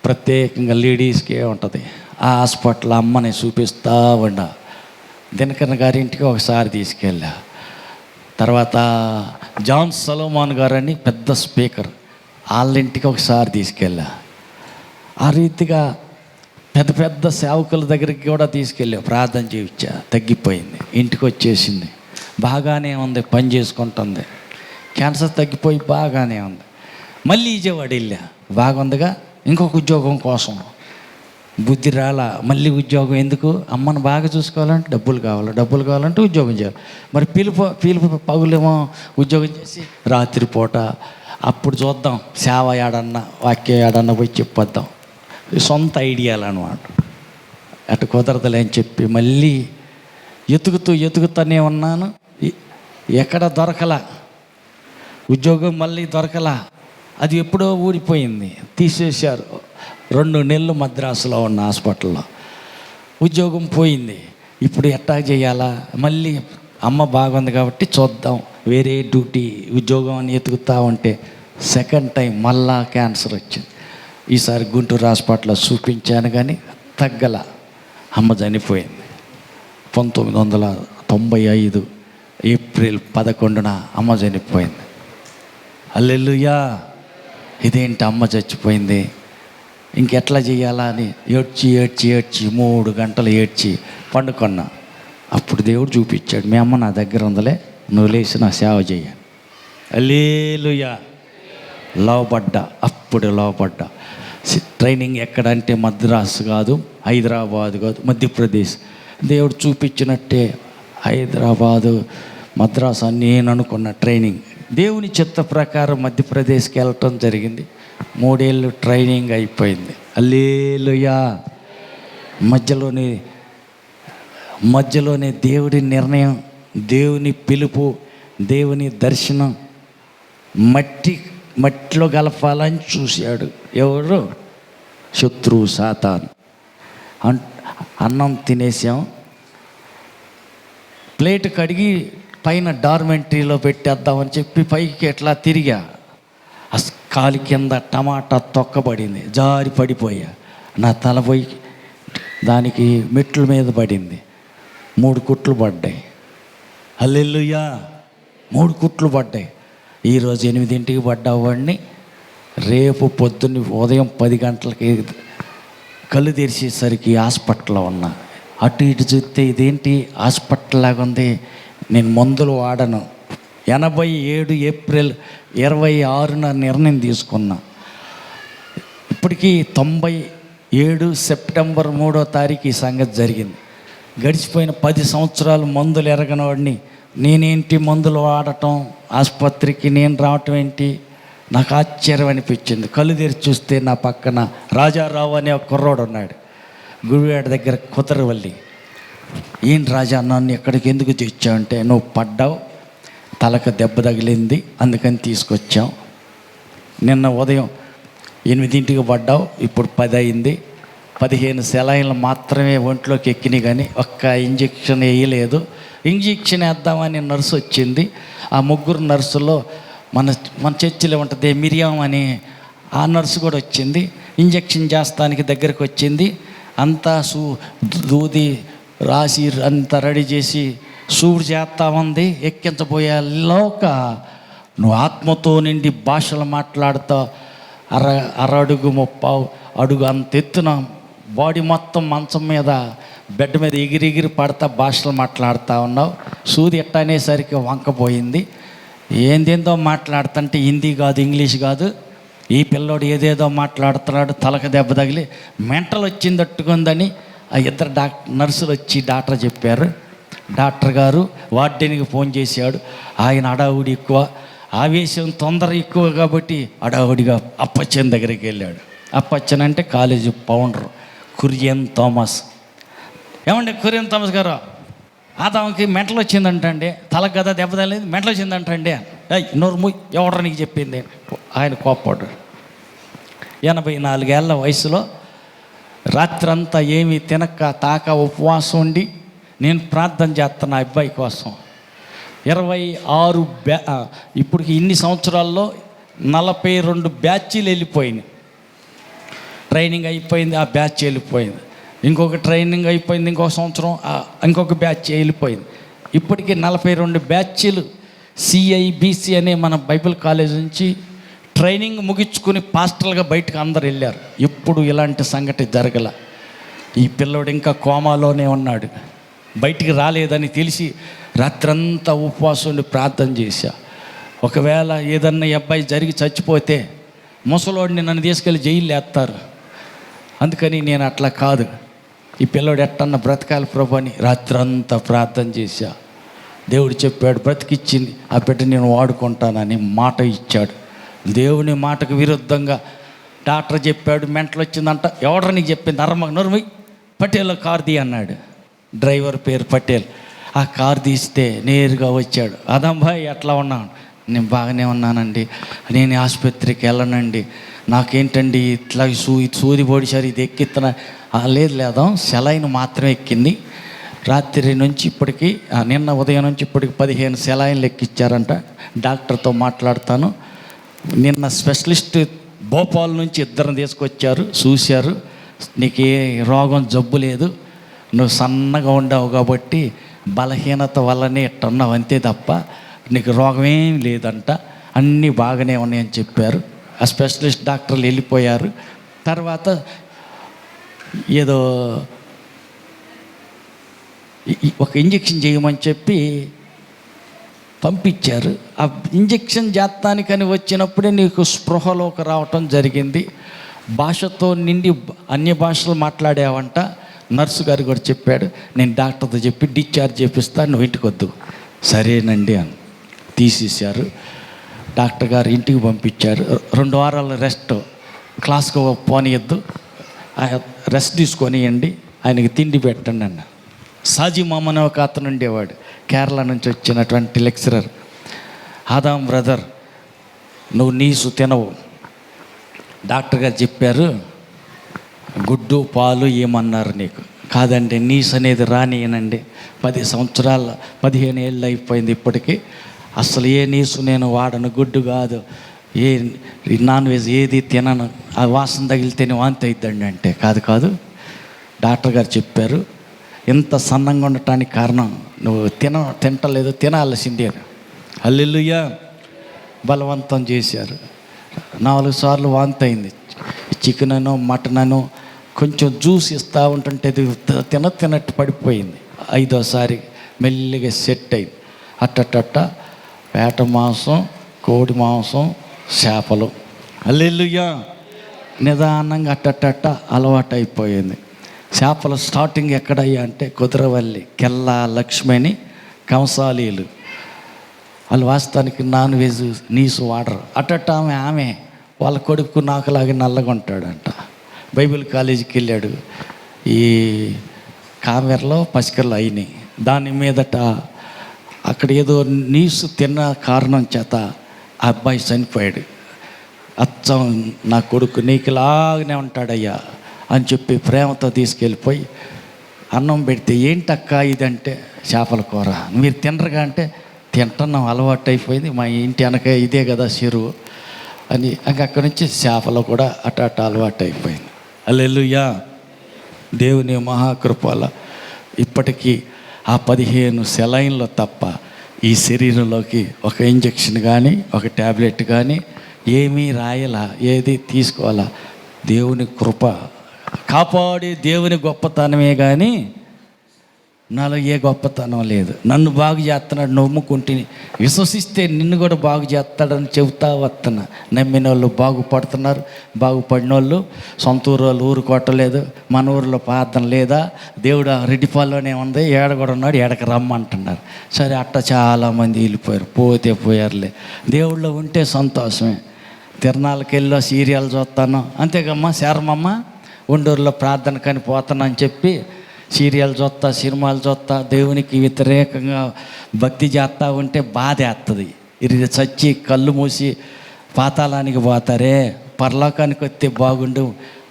ప్రత్యేకంగా లేడీస్కే ఉంటుంది. ఆ హాస్పిటల్ అమ్మని చూపిస్తూ ఉండా. దినకరణ గారి ఇంటికి ఒకసారి తీసుకెళ్ళా. తర్వాత జాన్ సలోమాన్ గారని పెద్ద స్పీకర్, వాళ్ళ ఇంటికి ఒకసారి తీసుకెళ్ళా. ఆ రీతిగా పెద్ద పెద్ద సేవకుల దగ్గరికి కూడా తీసుకెళ్ళా. ప్రార్థన చేయించా, తగ్గిపోయింది, ఇంటికి వచ్చేసింది, బాగానే ఉంది, పని చేసుకుంటుంది. క్యాన్సర్ తగ్గిపోయి బాగానే ఉంది. మళ్ళీ విజయవాడ వెళ్ళా, బాగుందిగా, ఇంకొక ఉద్యోగం కోసం. బుద్ధి రాలా. మళ్ళీ ఉద్యోగం ఎందుకు? అమ్మను బాగా చూసుకోవాలంటే డబ్బులు కావాలంటే ఉద్యోగం చేయాలి. మరి పిలుపు పగులేమో ఉద్యోగం చేసి రాత్రిపూట అప్పుడు చూద్దాం, సేవ ఏడన్నా వాక్యం ఏడన్నా పోయి చెప్పొద్దాం, సొంత ఐడియాలు అనమాట. అటు కుదరదులే అని చెప్పి మళ్ళీ ఎతుకుతూనే ఉన్నాను. ఎక్కడ దొరకలా ఉద్యోగం, మళ్ళీ దొరకలా. అది ఎప్పుడో ఊడిపోయింది, తీసేశారు. 2 నెలలు మద్రాసులో ఉన్న హాస్పిటల్లో ఉద్యోగం పోయింది. ఇప్పుడు ఎట్టా చేయాలా? మళ్ళీ అమ్మ బాగుంది కాబట్టి చూద్దాం, వేరే డ్యూటీ ఉద్యోగం అని ఎతుకుతా ఉంటే సెకండ్ టైం మళ్ళా క్యాన్సర్ వచ్చింది. ఈసారి గుంటూరు హాస్పిటల్లో చూపించాను కానీ తగ్గల. అమ్మ చనిపోయింది. 1995 ఏప్రిల్ 11న అమ్మ చనిపోయింది. హల్లెలూయా. ఇదేంటి అమ్మ చచ్చిపోయింది, ఇంకెట్లా చేయాలా అని ఏడ్చి 3 గంటలు ఏడ్చి పండుకున్నా. అప్పుడు దేవుడు చూపించాడు, మీ అమ్మ నా దగ్గర ఉందలే, నువ్వు లేచి నా సేవ చేయ. హల్లెలూయా. అప్పుడు లోపడ్డా. ట్రైనింగ్ ఎక్కడంటే మద్రాసు కాదు, హైదరాబాద్ కాదు, మధ్యప్రదేశ్. దేవుడు చూపించినట్టే హైదరాబాదు, మద్రాసు అని నేను అనుకున్న ట్రైనింగ్. దేవుని చిత్త ప్రకారం మధ్యప్రదేశ్కి వెళ్ళటం జరిగింది. 3 ఏళ్ళు ట్రైనింగ్ అయిపోయింది. హల్లెలూయా. మధ్యలోనే దేవుడి నిర్ణయం, దేవుని పిలుపు, దేవుని దర్శనం. మట్టి మట్టిలో గలపాలని చూశాడు. ఎవరు? శత్రువు సాతాను. అన్నం తినేసాం, ప్లేట్ కడిగి పైన డార్మెంటరీలో పెట్టేద్దామని చెప్పి పైకి ఎట్లా తిరిగా, కాలి కింద టమాటా తొక్కబడింది, జారి పడిపోయా. నా తల పోయి దానికి మెట్ల మీద పడింది. 3 కుట్లు పడ్డాయి. హల్లెలూయా, 3 కుట్లు పడ్డాయి. ఈరోజు 8ంటికి పడ్డావాడిని, రేపు పొద్దున్న ఉదయం 10 గంటలకి కళ్ళు తెరిచేసరికి హాస్పిటల్లో ఉన్నా. అటు ఇటు చూస్తే ఇదేంటి హాస్పిటల్ లాగా ఉంది. నేను మందులు వాడను. 87 ఏప్రిల్ 26న నిర్ణయం తీసుకున్నా. ఇప్పటికీ 97 సెప్టెంబర్ 3వ తారీఖు ఈ సంగతి జరిగింది. గడిచిపోయిన 10 సంవత్సరాలు మందులు ఎరగనవాడిని నేనేంటి మందులు వాడటం, ఆసుపత్రికి నేను రావటం ఏంటి? నాకు ఆశ్చర్యం అనిపించింది. కళ్ళు తెరిచి చూస్తే నా పక్కన రాజారావు అనే ఒక కుర్రోడు ఉన్నాడు, గుడివాడ దగ్గర కుతరవల్లి. ఏం రాజా, నన్ను ఎక్కడికి ఎందుకు తెచ్చావంటే, నువ్వు పడ్డావు, తలకు దెబ్బ తగిలింది, అందుకని తీసుకొచ్చాం. నిన్న ఉదయం 8ంటికి పడ్డావు, ఇప్పుడు 10 అయింది. 15 సెలైన్లు మాత్రమే ఒంట్లోకి ఎక్కినాయి, కానీ ఒక్క ఇంజెక్షన్ వేయలేదు. ఇంజెక్షన్ వేద్దామని నర్సు వచ్చింది. ఆ 3 నర్సులో మన చర్చిలో ఉంటుంది మిరియాం అని, ఆ నర్సు కూడా వచ్చింది. ఇంజెక్షన్ చేస్తానికి దగ్గరికి వచ్చింది. అంతా దూది రాసి అంతా రెడీ చేసి సూడు చేస్తా ఉంది. ఎక్కించబోయేలోక నువ్వు ఆత్మతో నిండి భాషలు మాట్లాడుతా, అరడుగు 30 అడుగు అంత ఎత్తున బాడీ మొత్తం మంచం మీద బెడ్ మీద ఎగిరి పడతా భాషలు మాట్లాడుతూ ఉన్నావు. సూది ఎట్ట అనేసరికి వంకపోయింది. ఏందేందో మాట్లాడుతుంటే హిందీ కాదు, ఇంగ్లీష్ కాదు. ఈ పిల్లోడు ఏదేదో మాట్లాడుతున్నాడు. తలకు దెబ్బ తగిలి మెంటల్ వచ్చిందట్టుకుందని ఆ 2 నర్సులు వచ్చి డాక్టర్ చెప్పారు. డాక్టర్ గారు వార్డెన్కి ఫోన్ చేశాడు. ఆయన అడావుడి ఎక్కువ, ఆవేశం తొందర ఎక్కువ కాబట్టి అడావుడిగా అప్పచ్చన్ దగ్గరికి వెళ్ళాడు. అప్పచ్చన్ అంటే కాలేజీ ఫౌండర్ కురియన్ థామస్. ఏమండి కురియన్ థామస్ గారు, ఆదాంకి మెంటలు వచ్చిందంటండి, తలకు కదా దెబ్బ తగిలింది, మెంటలు వచ్చిందంటండి. నోరు మూయ్, ఎవడరా నీకు చెప్పింది? ఆయన కోప్పడ్డాడు. 84 ఏళ్ళ వయసులో రాత్రంతా ఏమీ తినక తాక ఉపవాసం ఉండి నేను ప్రార్థన చేస్తాను ఆ అబ్బాయి కోసం. 26 ఇప్పటికి ఇన్ని సంవత్సరాల్లో 42 బ్యాచీలు వెళ్ళిపోయినాయి. ట్రైనింగ్ అయిపోయింది, ఆ బ్యాచ్ వెళ్ళిపోయింది. ఇంకొక ట్రైనింగ్ అయిపోయింది, ఇంకొక సంవత్సరం ఇంకొక బ్యాచ్ వెళ్ళిపోయింది. ఇప్పటికీ 42 బ్యాచీలు CIBC అనే మన బైబిల్ కాలేజ్ నుంచి ట్రైనింగ్ ముగించుకుని పాస్టర్లుగా బయటకు అందరు వెళ్ళారు. ఎప్పుడు ఇలాంటి సంగతి జరగల. ఈ పిల్లోడు ఇంకా కోమాలోనే ఉన్నాడు. బయటికి రాలేదని తెలిసి రాత్రంతా ఉపవాసం ఉండి ప్రార్థన చేశా. ఒకవేళ ఏదన్నా ఈ అబ్బాయి జరిగి చచ్చిపోతే ముసలోడిని నన్ను తీసుకెళ్ళి జైలు వేస్తారు. అందుకని నేను అట్లా కాదు, ఈ పిల్లోడు ఎట్టన్నా బ్రతకాలి ప్రభు అని రాత్రంతా ప్రార్థన చేశా. దేవుడు చెప్పాడు, బ్రతికిచ్చింది ఆ బిడ్డ నేను వాడుకుంటానని మాట ఇచ్చాడు. దేవుని మాటకు విరుద్ధంగా డాక్టర్ చెప్పాడు మెంటలు వచ్చిందంట. ఎవడరా నీకు చెప్పింది? నర్మై పటేల్ కార్ తీ అన్నాడు. డ్రైవర్ పేరు పటేల్. ఆ కార్ తీస్తే నేరుగా వచ్చాడు. అదంబాయ్ ఎట్లా ఉన్నాను? నేను బాగానే ఉన్నానండి, నేను ఆసుపత్రికి వెళ్ళనండి, నాకేంటండి ఇట్లా సూది పొడిచారు, ఇది ఎక్కిస్తున్నా. లేదు సెలైన్ మాత్రమే ఎక్కింది. రాత్రి నుంచి ఇప్పటికి నిన్న ఉదయం నుంచి ఇప్పటికి 15 సెలైన్లు ఎక్కిచ్చారంట. డాక్టర్తో మాట్లాడతాను. నిన్న స్పెషలిస్ట్ భోపాల్ నుంచి 2 తీసుకొచ్చారు, చూశారు. నీకు ఏ రోగం జబ్బు లేదు, నువ్వు సన్నగా ఉండవు కాబట్టి బలహీనత వల్లనే ఇట్టున్నావు అంతే తప్ప నీకు రోగం ఏం లేదంట, అన్నీ బాగానే ఉన్నాయని చెప్పారు. ఆ స్పెషలిస్ట్ డాక్టర్లు వెళ్ళిపోయారు. తర్వాత ఏదో ఒక ఇంజెక్షన్ చేయమని చెప్పి పంపించారు. ఆ ఇంజెక్షన్ చేస్తానికని వచ్చినప్పుడే నీకు స్పృహలోకి రావటం జరిగింది. భాషతో నిండి అన్య భాషలు మాట్లాడావంట. నర్సు గారు కూడా చెప్పాడు. నేను డాక్టర్తో చెప్పి డిశ్చార్జ్ చేపిస్తాను, నువ్వు ఇంటికి వద్దు. సరేనండి అని తీసేశారు. డాక్టర్ గారు ఇంటికి పంపించారు. 2 వారాల రెస్ట్, క్లాస్కి పోనీయద్దు, రెస్ట్ తీసుకొనియండి, ఆయనకి తిండి పెట్టండి అన్న. సాజీ మామన్ ఒక అతను ఉండేవాడు, కేరళ నుంచి వచ్చినటువంటి లెక్చరర్. ఆదాం బ్రదర్ నువ్వు నీసు తినవు. డాక్టర్ గారు చెప్పారు, గుడ్డు పాలు ఏమన్నారు నీకు. కాదండి, నీసు అనేది రానియనండి. 10 సంవత్సరాలు 15 ఏళ్ళు అయిపోయింది ఇప్పటికీ. అసలు ఏ నీసు నేను వాడను, గుడ్డు కాదు, ఏ నాన్ వెజ్ ఏది తినను, ఆ వాసన తగిలితేనే వాంతి అవుతుందండి. అంటే కాదు, డాక్టర్ గారు చెప్పారు, ఇంత సన్నంగా ఉండటానికి కారణం నువ్వు తింటలేదు, తినాల్సిందే. హల్లెలూయా. బలవంతం చేశారు. 4 సార్లు వాంతి అయింది. చికెన్ అనో మటన్ అనో కొంచెం జ్యూస్ ఇస్తూ ఉంటుంటే తినట్టు పడిపోయింది. 5వసారి మెల్లిగా సెట్ అయింది. అట్టట్ట వేట మాంసం, కోడి మాంసం, చేపలు. హల్లెలూయా. నిదానంగా అట్టట్ట అలవాటు అయిపోయింది. చేపలు స్టార్టింగ్ ఎక్కడయ్యా అంటే కుదరవల్లి, కెల్లా లక్ష్మి అని కంసాలీలు. వాళ్ళు వాస్తవానికి నాన్ వెజ్ నీసు వాడరు. అట్టట్ట ఆమె వాళ్ళ కొడుకు నాకులాగే నల్లగా ఉంటాడంట. బైబిల్ కాలేజీకి వెళ్ళాడు. ఈ కామెరలో పసికల్లో అయినాయి. దాని మీదట అక్కడ ఏదో నీసు తిన్న కారణం చేత ఆ అబ్బాయి చనిపోయాడు. అచ్చం నా కొడుకు నీకులాగానే ఉంటాడయ్యా అని చెప్పి ప్రేమతో తీసుకెళ్ళిపోయి అన్నం పెడితే, ఏంటక్క ఇదంటే చేపల కూర. మీరు తినరుగా అంటే, తింటున్నాం, అలవాటు అయిపోయింది, మా ఇంటి వెనక ఇదే కదా చెరువు అని. అక్కడి నుంచి చేపలు కూడా అట్ట అలవాటు అయిపోయింది. హల్లెలూయా. దేవుని మహాకృపల ఇప్పటికీ ఆ 15 సెలైన్లు తప్ప ఈ శరీరంలోకి ఒక ఇంజెక్షన్ కానీ ఒక ట్యాబ్లెట్ కానీ ఏమీ రాయాలా, ఏది తీసుకోవాలా. దేవుని కృప కాపాడే దేవుని గొప్పతనమే కానీ నాలో ఏ గొప్పతనం లేదు. నన్ను బాగు చేస్తున్నాడు, నమ్ముకుంటుని విశ్వసిస్తే నిన్ను కూడా బాగు చేస్తాడని చెబుతా వస్తున్నా. నమ్మిన వాళ్ళు బాగుపడుతున్నారు. బాగుపడిన వాళ్ళు సొంత ఊరు వాళ్ళు ఊరు కొట్టలేదు. మన ఊరిలో ప్రార్థన లేదా, దేవుడు రెడ్డిపాల్లోనే ఉంది, ఏడ కూడా ఉన్నాడు, ఏడకి రమ్మంటున్నారు. సరే, అట్ట చాలామంది వెళ్ళిపోయారు, పోతే పోయారులే. దేవుళ్ళో ఉంటే సంతోషమే. తిరణాలకి వెళ్ళో సీరియల్ చూస్తాను అంతేకమ్మా, శారమమ్మ ఉండూరులో ప్రార్థన కానీ పోతాను అని చెప్పి సీరియల్ చూస్తా, సినిమాలు చూస్తా, దేవునికి వ్యతిరేకంగా భక్తి చేస్తూ ఉంటే బాధ వేస్తుంది. ఇది చచ్చి కళ్ళు మూసి పాతాళానికి పోతారే, పరలోకానికి వస్తే బాగుండు.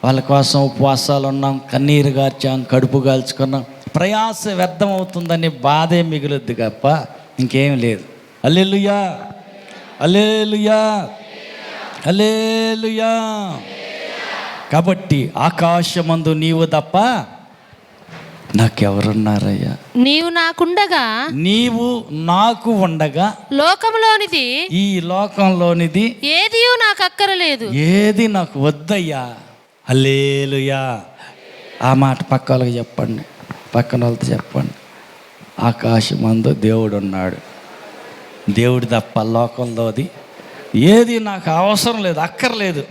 వాళ్ళ కోసం ఉపవాసాలు ఉన్నాం, కన్నీరు గార్చాం, కడుపు కాల్చుకున్నాం, ప్రయాస వ్యర్థం అవుతుందని బాధే మిగులుద్ది తప్ప ఇంకేం లేదు. హల్లెలూయా, హల్లెలూయా, హల్లెలూయా. కాబట్టి ఆకాశమందు నీవు తప్ప నాకెవరున్నారయ్యా?
నీవు నాకుండగా,
నీవు నాకు ఉండగా,
లోకంలోనిది,
ఈ లోకంలోనిది
ఏది నాకు అక్కరలేదు,
ఏది నాకు వద్దయ్యా. హల్లెలూయా. ఆ మాట పక్క వాళ్ళకి చెప్పండి, పక్కన వాళ్ళతో చెప్పండి. ఆకాశమందు దేవుడు ఉన్నాడు. దేవుడు తప్ప లోకంలోది ఏది నాకు అవసరం లేదు, అక్కర్లేదు.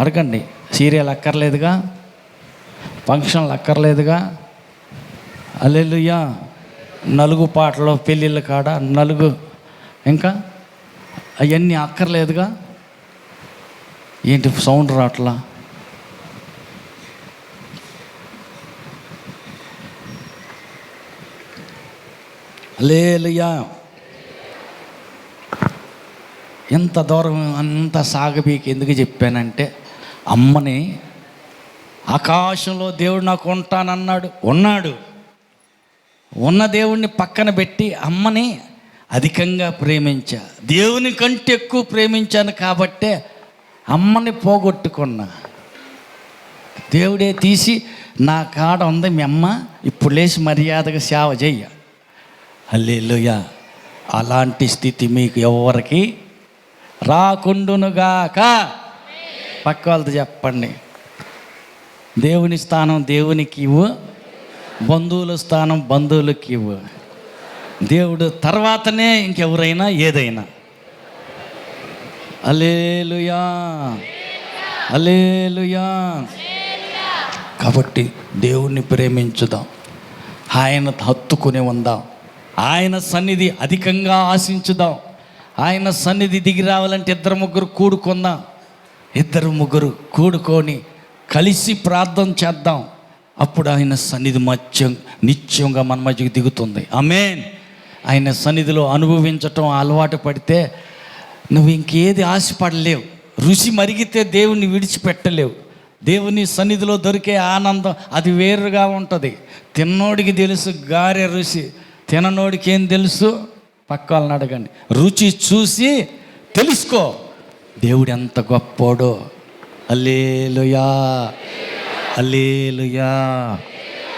అడగండి. సీరియల్ అక్కర్లేదుగా, ఫంక్షన్లు అక్కర్లేదుగా. హల్లెలూయా. నలుగు పాటలు పెళ్ళిళ్ళ కాడ నలుగు, ఇంకా అవన్నీ అక్కర్లేదుగా. ఏంటి సౌండ్ రాట్లా? హల్లెలూయా. ఎంత దూరం అంత సాగబీకి ఎందుకు చెప్పానంటే, అమ్మని ఆకాశంలో దేవుడు నాకు ఉంటానన్నాడు, ఉన్నాడు. ఉన్న దేవుడిని పక్కన పెట్టి అమ్మని అధికంగా ప్రేమించా. దేవుని కంటే ఎక్కువ ప్రేమించాను కాబట్టే అమ్మని పోగొట్టుకున్నా. దేవుడే తీసి నా కాడ ఉంది మీ అమ్మ, ఇప్పుడు లేచి మర్యాదగా సేవ చెయ్య. హల్లెలూయా. అలాంటి స్థితి మీకు ఎవరికి రాకుండునుగాక. పక్క వాళ్ళతో చెప్పండి. దేవుని స్థానం దేవునికి ఇవ్వు, బంధువుల స్థానం బంధువులకి ఇవ్వు. దేవుడు తర్వాతనే ఇంకెవరైనా ఏదైనా. హల్లెలూయా, హల్లెలూయా. కాబట్టి దేవుణ్ణి ప్రేమించుదాం, ఆయన హత్తుకుని ఉందాం, ఆయన సన్నిధి అధికంగా ఆశించుదాం. ఆయన సన్నిధి దిగి రావాలంటే 2-3 కూడుకుందాం. 2-3 కూడుకొని కలిసి ప్రార్థన చేద్దాం. అప్పుడు ఆయన సన్నిధి నిత్యంగా మన మధ్యకి దిగుతుంది. ఆమేన్. ఆయన సన్నిధిలో అనుభవించటం అలవాటు పడితే నువ్వు ఇంకేది ఆశపడలేవు. రుచి మరిగితే దేవుణ్ణి విడిచిపెట్టలేవు. దేవుని సన్నిధిలో దొరికే ఆనందం అది వేరుగా ఉంటుంది. తిన్నోడికి తెలుసు గారె రుచి, తిననోడికి ఏం తెలుసు? పక్క వాళ్ళని అడగండి. రుచి చూసి తెలుసుకో దేవుడు ఎంత గొప్పోడో. హల్లెలూయా, హల్లెలూయా,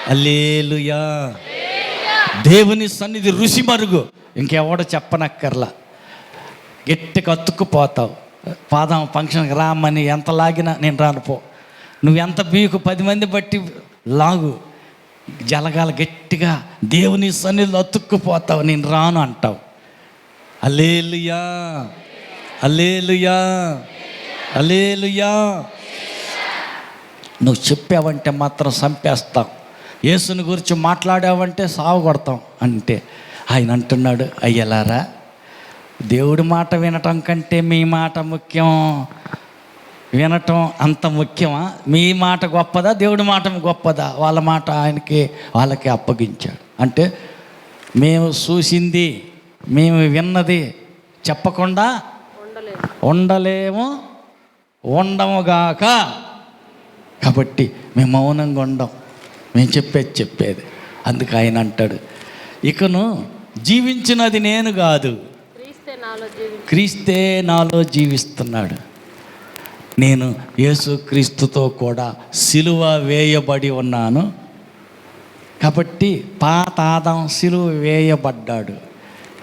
హల్లెలూయా. దేవుని సన్నిధి రుచి మరుగు, ఇంకెవడ చెప్పనక్కర్లా. గట్టిగా అతుక్కుపోతావు. పాదం ఫంక్షన్కి రామని ఎంత లాగినా నేను రాను పో. నువ్వు ఎంత బీకు 10 మంది బట్టి లాగు, జలగాల గట్టిగా దేవుని సన్నిధిలో అతుక్కుపోతావు. నేను రాను అంటావు. హల్లెలూయా, హల్లెలూయా, హల్లెలూయా. నువ్వు చెప్పావంటే మాత్రం చంపేస్తావు. యేసుని గురించి మాట్లాడావంటే సాగు కొడతాం. అంటే ఆయన అంటున్నాడు, అయ్యలారా, దేవుడి మాట వినటం కంటే మీ మాట ముఖ్యం. వినటం అంత ముఖ్యమా? మీ మాట గొప్పదా, దేవుడి మాట గొప్పదా? వాళ్ళ మాట వాళ్ళకి అప్పగించాడు. అంటే మేము చూసింది, మేము విన్నది చెప్పకుండా ఉండలేము, ఉండముగాక. కాబట్టి మేము మౌనంగా ఉండం, మేము చెప్పేది. అందుకు ఆయన అంటాడు, ఇకను జీవించినది నేను కాదు, క్రీస్తే నాలో జీవిస్తున్నాడు. నేను యేసుక్రీస్తుతో కూడా సిలువ వేయబడి ఉన్నాను. కాబట్టి పాత ఆదాం సిలువ వేయబడ్డాడు.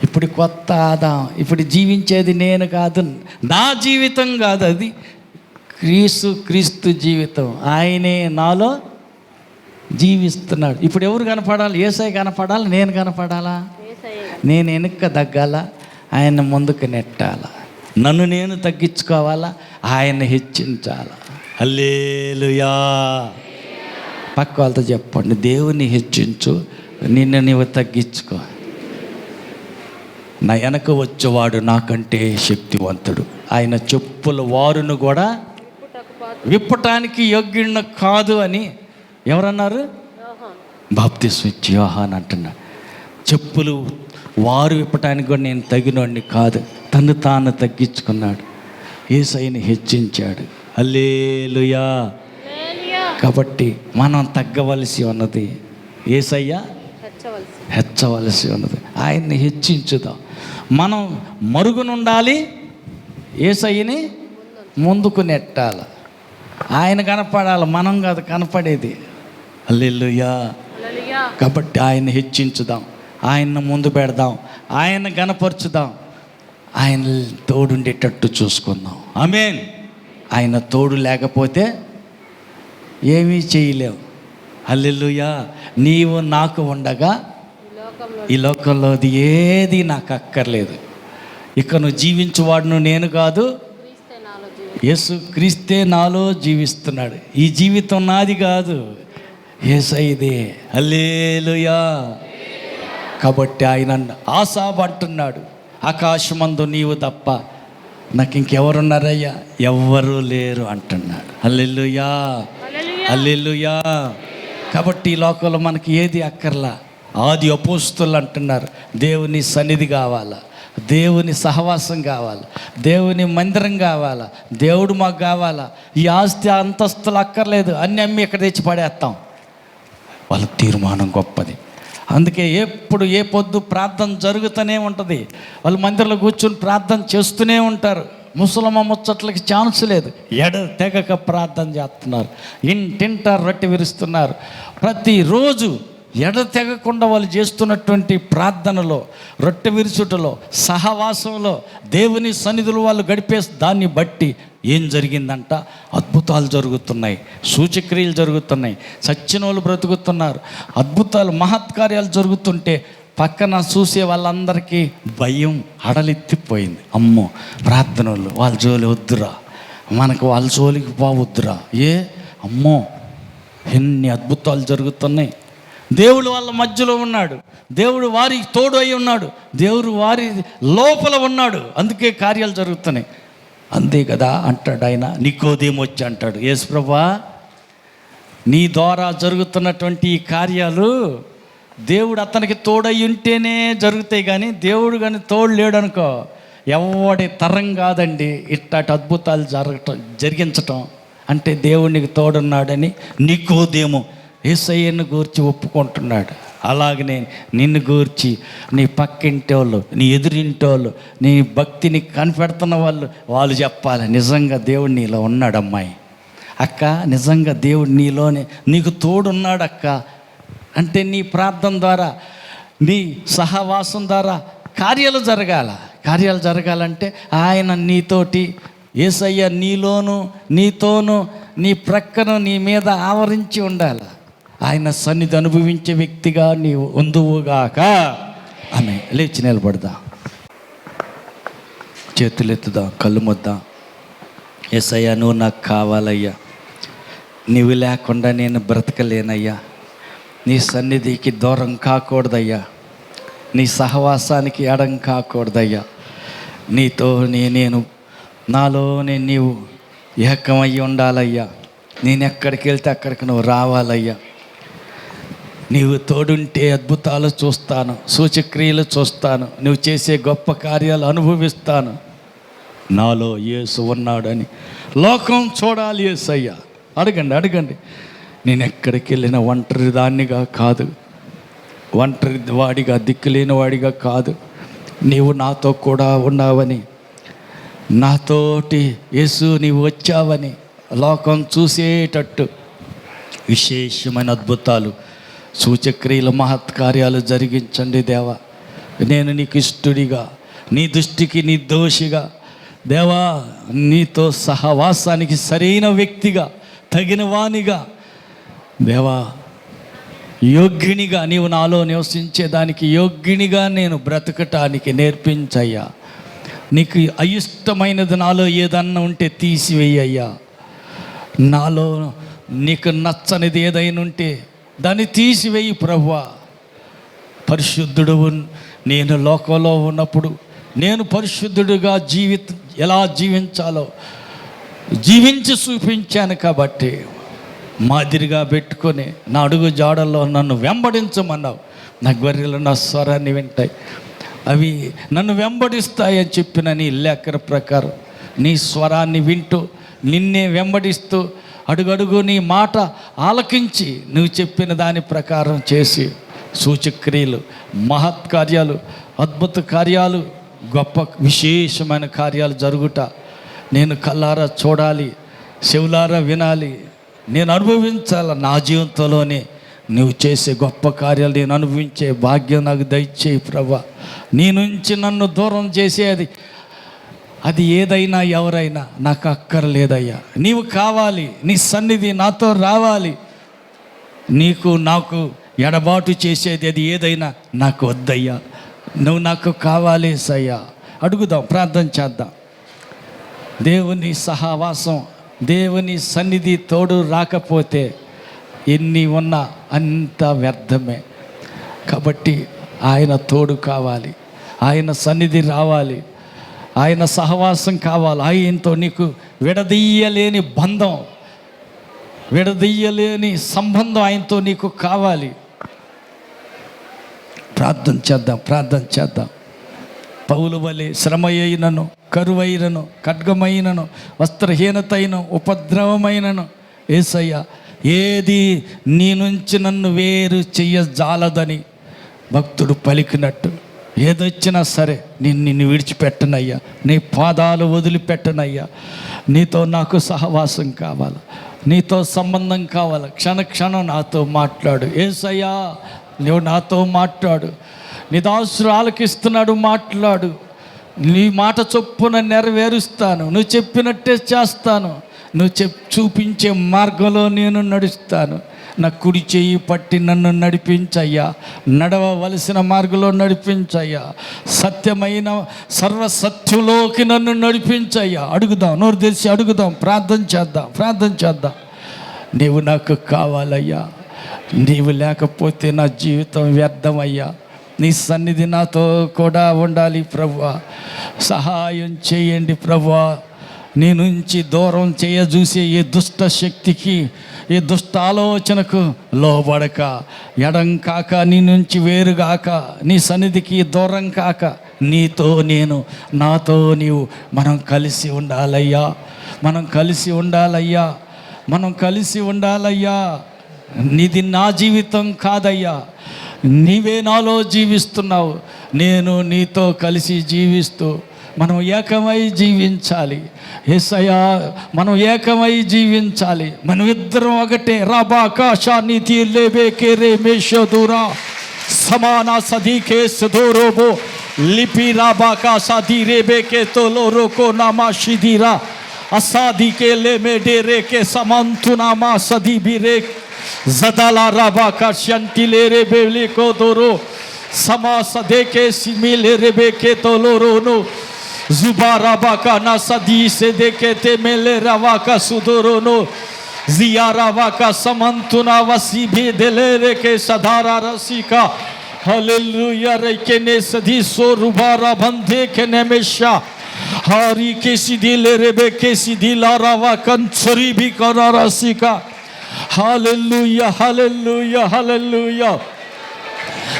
ఇప్పుడు కొత్త ఆదాం. ఇప్పుడు జీవించేది నేను కాదు, నా జీవితం కాదు, అది క్రీస్తు జీవితం. ఆయనే నాలో జీవిస్తున్నాడు. ఇప్పుడు ఎవరు కనపడాలి? యేసయ్య కనపడాలి, నేను కనపడాలా? నేను వెనక్కి తగ్గాలా, ఆయన ముందుకు నెట్టాలా? నన్ను నేను తగ్గించుకోవాలా, ఆయన హెచ్చించాలా? హల్లెలూయా. పక్క వాళ్ళతో చెప్పండి, దేవుని హెచ్చించు, నిన్ను నీవు తగ్గించుకో. నా వెనక వచ్చేవాడు నాకంటే శక్తివంతుడు. ఆయన చెప్పుల వారును కూడా విప్పటానికి యోగ్యుడు కాదు అని ఎవరన్నారు? బాప్తిస్మం ఇచ్చి యోహాను అంటున్నాడు. చెప్పులు వారు విప్పటానికి కూడా నేను తగినోడిని కాదు. తను తాను తగ్గించుకున్నాడు, యేసయ్యని హెచ్చించాడు. హల్లెలూయా. కాబట్టి మనం తగ్గవలసి ఉన్నది, యేసయ్య హెచ్చవలసి ఉన్నది. ఆయన్ని హెచ్చించుదాం. మనం మరుగునుండాలి, యేసయ్యని ముందుకు నెట్టాలి. ఆయన కనపడాలి, మనం కాదు కనపడేది. హల్లెలూయా. కాబట్టి ఆయన్ని హెచ్చించుదాం, ఆయన్ని ముందు పెడదాం, ఆయన గణపరచుదాం, ఆయన తోడుండేటట్టు చూసుకుందాం. ఆమేన్. ఆయన తోడు లేకపోతే ఏమీ చేయలేవు. హల్లెలూయా. నీవు నాకు ఉండగా ఈ లోకంలోది ఏది నాకు అక్కర్లేదు. ఇక నువ్వు జీవించువాడును నేను కాదు, యేసు క్రీస్తే నాలో జీవిస్తున్నాడు. ఈ జీవితం నాది కాదు, యేసయ్యదే. హల్లెలూయా. కాబట్టి ఆయన ఆసాబు అంటున్నాడు, ఆకాశమందు నీవు తప్ప నాకు ఇంకెవరున్నారయ్యా? ఎవ్వరూ లేరు అంటున్నాడు. హల్లెలూయా, హల్లెలూయా. కాబట్టి ఈ లోకంలో మనకి ఏది అక్కర్లా. ఆది అపోస్తులు అంటున్నారు, దేవుని సన్నిధి కావాలా, దేవుని సహవాసం కావాలి, దేవుని మందిరం కావాలా, దేవుడు మాకు కావాలా. ఈ ఆస్తి అంతస్తులు అక్కర్లేదు, అన్నీ అమ్మి ఇక్కడ తెచ్చి పడేస్తాం. వాళ్ళ తీర్మానం గొప్పది. అందుకే ఎప్పుడు ఏ పొద్దు ప్రార్థన జరుగుతూనే ఉంటుంది. వాళ్ళు మందిరంలో కూర్చొని ప్రార్థన చేస్తూనే ఉంటారు. ముసలమ్మ ముచ్చట్లకి ఛాన్స్ లేదు, తెగక ప్రార్థన చేస్తున్నారు, ఇంటింటా రొట్టె విరుస్తున్నారు. ప్రతిరోజు తెగకుండా వాళ్ళు చేస్తున్నటువంటి ప్రార్థనలో, రొట్టె విరుచుటలో, సహవాసంలో, దేవుని సన్నిధిలో వాళ్ళు గడిపే దాన్ని బట్టి ఏం జరిగిందంట? అద్భుతాలు జరుగుతున్నాయి, సూచక్రియలు జరుగుతున్నాయి, సచ్చిన వాళ్ళు బ్రతుకుతున్నారు, అద్భుతాలు మహత్కార్యాలు జరుగుతుంటే పక్కన చూసే వాళ్ళందరికీ భయం హడలెత్తిపోయింది. అమ్మో, ప్రార్థనలు వాళ్ళ జోలి వద్దురా, మనకు వాళ్ళ జోలికి పోవద్దురా. అమ్మో, ఎన్ని అద్భుతాలు జరుగుతున్నాయి. దేవుడు వాళ్ళ మధ్యలో ఉన్నాడు, దేవుడు వారికి తోడు అయి ఉన్నాడు, దేవుడు వారి లోపల ఉన్నాడు, అందుకే కార్యాలు జరుగుతున్నాయి. అంతే కదా అంటాడు ఆయన. నికోదేము వచ్చి అంటాడు, యేసు ప్రభువా, నీ ద్వారా జరుగుతున్నటువంటి ఈ కార్యాలు దేవుడు అతనికి తోడై ఉంటేనే జరుగుతాయి, కానీ దేవుడు కానీ తోడు లేడనుకో ఎవడి తరం కాదండి ఇట్లాంటి అద్భుతాలు జరిగించటం. అంటే దేవునికి తోడున్నాడని నికోదేము యేసయ్యను గూర్చి ఒప్పుకుంటున్నాడు. అలాగనే నిన్ను గూర్చి నీ పక్కింటి వాళ్ళు, నీ ఎదురింటి వాళ్ళు, నీ భక్తిని కనిపెడుతున్న వాళ్ళు చెప్పాలి, నిజంగా దేవుడు నీలో ఉన్నాడు అమ్మాయి, అక్క, నిజంగా దేవుడు నీలోనే నీకు తోడున్నాడు అక్క. అంటే నీ ప్రార్థన ద్వారా, నీ సహవాసం ద్వారా కార్యాలు జరగాలంటే ఆయన నీతోటి, యేసయ్య నీతోనూ నీ ప్రక్కన నీ మీద ఆవరించి ఉండాలి. ఆయన సన్నిధి అనుభవించే వ్యక్తిగా నీవు ఉందువుగాక. ఆమె లేచి నిలబడదా, చేతులెత్తుదా, కళ్ళు ముద్దాం. యేసయ్య నువ్వు నాకు కావాలయ్యా, నీవు లేకుండా నేను బ్రతకలేనయ్యా, నీ సన్నిధికి దూరం కాకూడదయ్యా, నీ సహవాసానికి ఎడం కాకూడదయ్యా, నీతో నాలోనే నీవు ఏకమయ్యి ఉండాలయ్యా, నేను ఎక్కడికి వెళ్తే అక్కడికి నువ్వు రావాలయ్యా, నీవు తోడుంటే అద్భుతాలు చూస్తాను, సూచక్రియలు చూస్తాను, నువ్వు చేసే గొప్ప కార్యాలు అనుభవిస్తాను, నాలో యేసు ఉన్నాడని లోకం చూడాలి. యేసయ్యా అడగండి. నేను ఎక్కడికి వెళ్ళిన ఒంటరి దాన్నిగా కాదు, ఒంటరి వాడిగా, దిక్కులేని వాడిగా కాదు, నీవు నాతో కూడా ఉన్నావని, నాతోటి యేసు నీవు వచ్చావని లోకం చూసేటట్టు విశేషమైన అద్భుతాలు, సూచక్రియలు, మహత్కార్యాలు జరిగించండి దేవా. నేను నీకు ఇష్టుడిగా, నీ దృష్టికి నిర్దోషిగా దేవా, నీతో సహవాసానికి సరైన వ్యక్తిగా, తగిన వానిగా దేవా, యోగ్యునిగా, నీవు నాలో నివసించేదానికి యోగ్యునిగా నేను బ్రతకటానికి నేర్పించయ్యా. నీకు అయిష్టమైనది నాలో ఏదన్నా ఉంటే తీసివేయ్యా, నాలో నీకు నచ్చనిది ఏదైనా ఉంటే దాన్ని తీసివేయి ప్రభువా. పరిశుద్ధుడు నేను లోకంలో ఉన్నప్పుడు నేను పరిశుద్ధుడిగా ఎలా జీవించాలో జీవించి చూపించాను కాబట్టి మాదిరిగా పెట్టుకొని నా అడుగు జాడల్లో నన్ను వెంబడించమన్నావు. నా గొర్రెలు నా స్వరాన్ని వింటాయి, అవి నన్ను వెంబడిస్తాయి అని చెప్పిన నీ లేఖన ప్రకారం నీ స్వరాన్ని వింటూ నిన్నే వెంబడిస్తూ అడుగడుగు నీ మాట ఆలకించి నువ్వు చెప్పిన దాని ప్రకారం చేసి సూచక్రియలు, మహత్కార్యాలు, అద్భుత కార్యాలు, గొప్ప విశేషమైన కార్యాలు జరుగుట నేను కళ్ళారా చూడాలి, చెవులారా వినాలి, నేను అనుభవించాలి. నా జీవితంలోనే నువ్వు చేసే గొప్ప కార్యాలు నేను అనుభవించే భాగ్యం నాకు దయచేయి ప్రభా. నీ నుంచి నన్ను దూరం చేసేది అది ఏదైనా ఎవరైనా నాకు అక్కర్లేదయ్యా, నీవు కావాలి, నీ సన్నిధి నాతో రావాలి. నాకు ఎడబాటు చేసేది అది ఏదైనా నాకు వద్దయ్యా, నువ్వు నాకు కావాలి సయ్యా. అడుగుదాం, ప్రార్థన చేద్దాం. దేవుని సహవాసం, దేవుని సన్నిధి తోడు రాకపోతే ఎన్ని ఉన్నా అంత వ్యర్థమే. కాబట్టి ఆయన తోడు కావాలి, ఆయన సన్నిధి రావాలి, ఆయన సహవాసం కావాలి. ఆయనతో నీకు విడదీయలేని బంధం, విడదీయలేని సంబంధం ఆయనతో నీకు కావాలి. ప్రార్థన చేద్దాం. పౌలు వలె శ్రమ అయినను, కరువైనను, ఖడ్గమైనను, వస్త్రహీనతైన, ఉపద్రవమైనను యేసయ్య ఏది నీ నుంచి నన్ను వేరు చెయ్యజాలదని భక్తుడు పలికినట్టు ఏదొచ్చినా సరే నిన్ను విడిచిపెట్టనయ్యా, నీ పాదాలు వదిలిపెట్టనయ్యా. నీతో నాకు సహవాసం కావాలి, నీతో సంబంధం కావాలి. క్షణక్షణం నాతో మాట్లాడు యేసయ్యా, నువ్వు నాతో మాట్లాడు. నీ దాసుడు ఆలకిస్తున్నాడు, మాట్లాడు. నీ మాట చొప్పున నెరవేరుస్తాను, నువ్వు చెప్పినట్టే చేస్తాను, నువ్వు చూపించే మార్గంలో నేను నడుస్తాను. నా కుడి చెయ్యి పట్టి నన్ను నడిపించయ్యా, నడవవలసిన మార్గంలో నడిపించయ్యా, సత్యమైన సర్వసత్యంలోకి నన్ను నడిపించయ్యా. అడుగుదాం, నోరు తెరిచి అడుగుదాం, ప్రార్థన చేద్దాం. నీవు నాకు కావాలయ్యా, నీవు లేకపోతే నా జీవితం వ్యర్థమయ్యా. నీ సన్నిధి నాతో కూడా ఉండాలి ప్రభువా. సహాయం చేయండి ప్రభువా. నీ నుంచి దూరం చేయజూసే ఏ దుష్ట శక్తికి, ఏ దుష్ట ఆలోచనకు లోబడక, ఎడం కాక, నీ నుంచి వేరుగాక, నీ సన్నిధికి దూరం కాక, నీతో నేను, నాతో నీవు, మనం కలిసి ఉండాలయ్యా, మనం కలిసి ఉండాలయ్యా, మనం కలిసి ఉండాలయ్యా. నీది నా జీవితం కాదయ్యా, నీవే నాలో జీవిస్తున్నావు. నేను నీతో కలిసి జీవిస్తూ మనం ఏకమై జీవించాలి. యేసయ్యా, మనం ఏకమై జీవించాలి. మనం ఇద్దరం ఒకటే. రాబాకాశా నీతి లేబేకే రే మేషదురా సమాన సదీకే సదోరోబో లిపి రాబాకాశా ధీరేబేకే తోలోరోకో నామా షిదిరా అసాదికే లేమేడేరేకే సమంతునామా సదీబిరే జదలా రాబాకాశంటిలేరే బేలికో దోరో సమా సదేకే సిమిలేరే బేకే తోలోరోను Zubarabaka nasadi sedekete mele ravaka sudorono ziyaravaka samantuna vasibi delereke sadara rasika hallelujah rekene sadi sorubara bande kenemesha hari kesidile rebeke sidila ravaka tsoribi kararasika hallelujah hallelujah hallelujah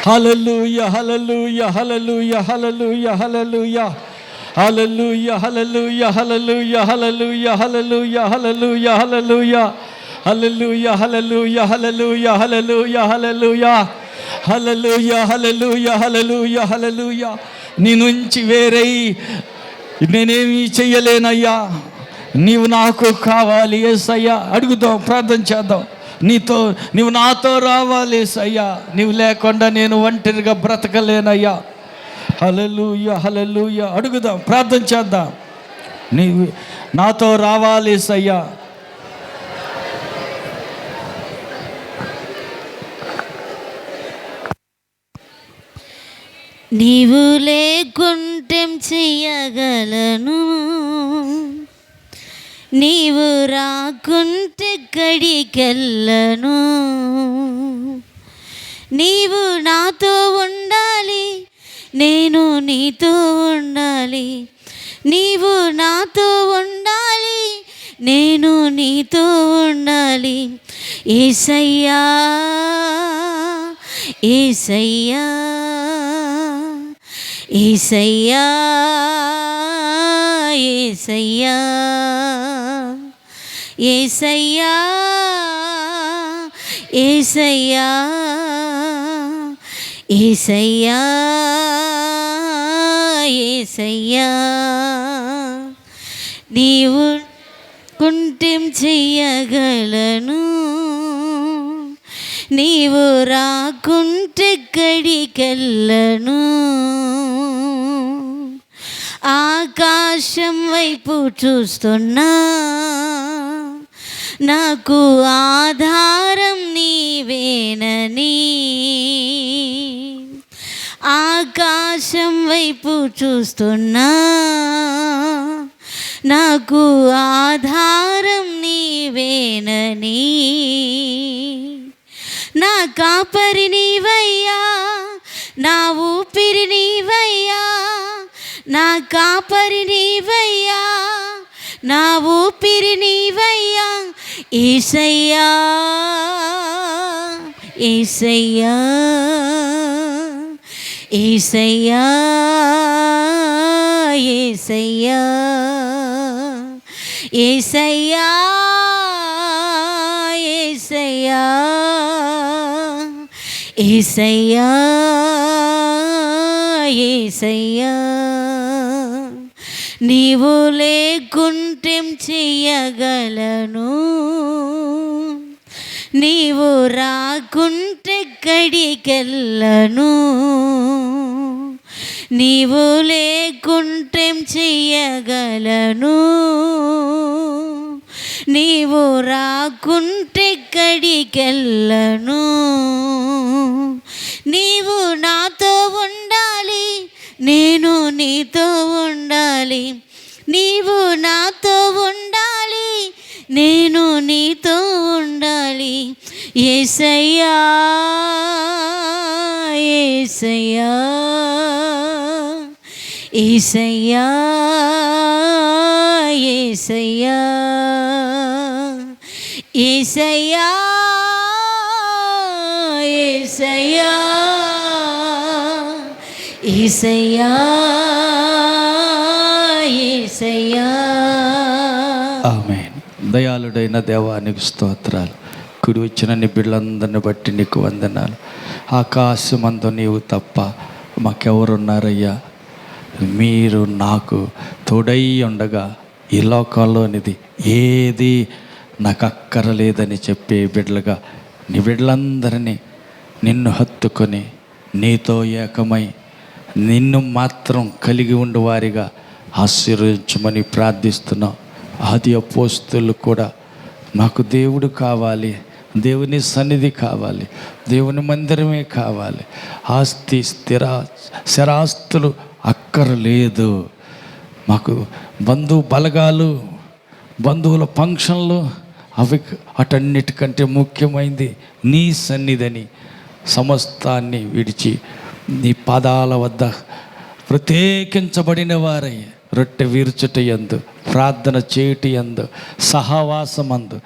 hallelujah hallelujah hallelujah hallelujah hallelujah Hallelujah, hallelujah, hallelujah, hallelujah, hallelujah, hallelujah, hallelujah, hallelujah, hallelujah, hallelujah, hallelujah, hallelujah, hallelujah, hallelujah, hallelujah, hallelujah. నీ నుంచి వేరై నేనేమి చెయ్యలేనయ్యా, నీవు నాకు కావాలి యేసయ్యా. అడుగుదాం, ప్రార్థన చేద్దాం. నీవు నాతో రావాలి యేసయ్యా. నీవు లేకుండా నేను ఒంటరిగా బ్రతకలేనయ్యా. హల్లెలూయా, హల్లెలూయా. అడుగుదాం, ప్రార్థన చేద్దాం. నీవు నాతో రావాలి యేసయ్యా.
నీవు లేకుంటేం చెయ్యగలను, నీవు రాకుంటే గడికెళ్ళను. నీవు నాతో ఉండాలి, నేను నీతో ఉండాలి. నీవు నాతో ఉండాలి, నేను నీతో ఉండాలి. యేసయ్యా, యేసయ్యా, యేసయ్యా, యేసయ్యా, యేసయ్యా, యేసయ్యా, యేసయ్యా, యేసయ్యా. నీవు కుంటెం చెయ్యగలను, నీవు రాకుంటే గడికెళ్ళను. ఆకాశం వైపు చూస్తున్నా, నాకు ఆధారం నీవేనని. ఆకాశం వైపు చూస్తున్నా, నాకు ఆధారం నీవేనని. నా కాపరి నీవయ్యా, నా ఊపిరి నీవయ్యా. నా కాపరి నీవయ్యా, నా ఊపిరి నీవయ్యా. యేసయ్యా, యేసయ్యా, యేసయ్యా, యేసయ్యా, యేసయ్యా, యేసయ్యా, యేసయ్యా, యేసయ్యా. నీవు లేకుంటేం చెయ్యగలను, నీవు రాకుంటే గడికెళ్ళను. నీవు లేకుంటేం చెయ్యగలను, నీవు రాకుంటే గడికెళ్ళను. నీవు నాతో ఉండాలి, నేను నీతో ఉండాలి. నీవు నాతో ఉండాలి, నేను నీతో ఉండాలి. యేసయ్యా, యేసయ్యా, యేసయ్యా, యేసయ్యా యేసయ్యా యేసయ్యా యేసయ్యా యేసయ్యా.
ఆమేన్. దయాళుడైన దేవానికి స్తోత్రాలు. కుడి వచ్చిన నీ బిడ్డలందరిని బట్టి నీకు వందనాలు. ఆకాశమందు నీవు తప్ప మాకెవరున్నారయ్యా? మీరు నాకు తోడై ఉండగా ఈ లోకంలోనిది ఏది నాకు అక్కరలేదని చెప్పే బిడ్డలుగా నీ బిడ్డలందరినీ నిన్ను హత్తుకొని నీతో ఏకమై నిన్ను మాత్రం కలిగి ఉండేవారిగా ఆశీర్వదించమని ప్రార్థిస్తున్నాం. ఆది అపోస్తలులు కూడా నాకు దేవుడు కావాలి, దేవుని సన్నిధి కావాలి, దేవుని మందిరమే కావాలి, ఆస్తి స్థిరాస్తులు అక్కర్లేదు, మాకు బలగాలు బంధువుల ఫంక్షన్లు అవి అటన్నిటికంటే ముఖ్యమైనది నీ సన్నిధిని సమస్తాన్ని విడిచి నీ పాదాల వద్ద ప్రత్యేకించబడిన వారై రొట్టె విరుచుట యందు, ప్రార్థన చేయుట యందు, సహవాసమందు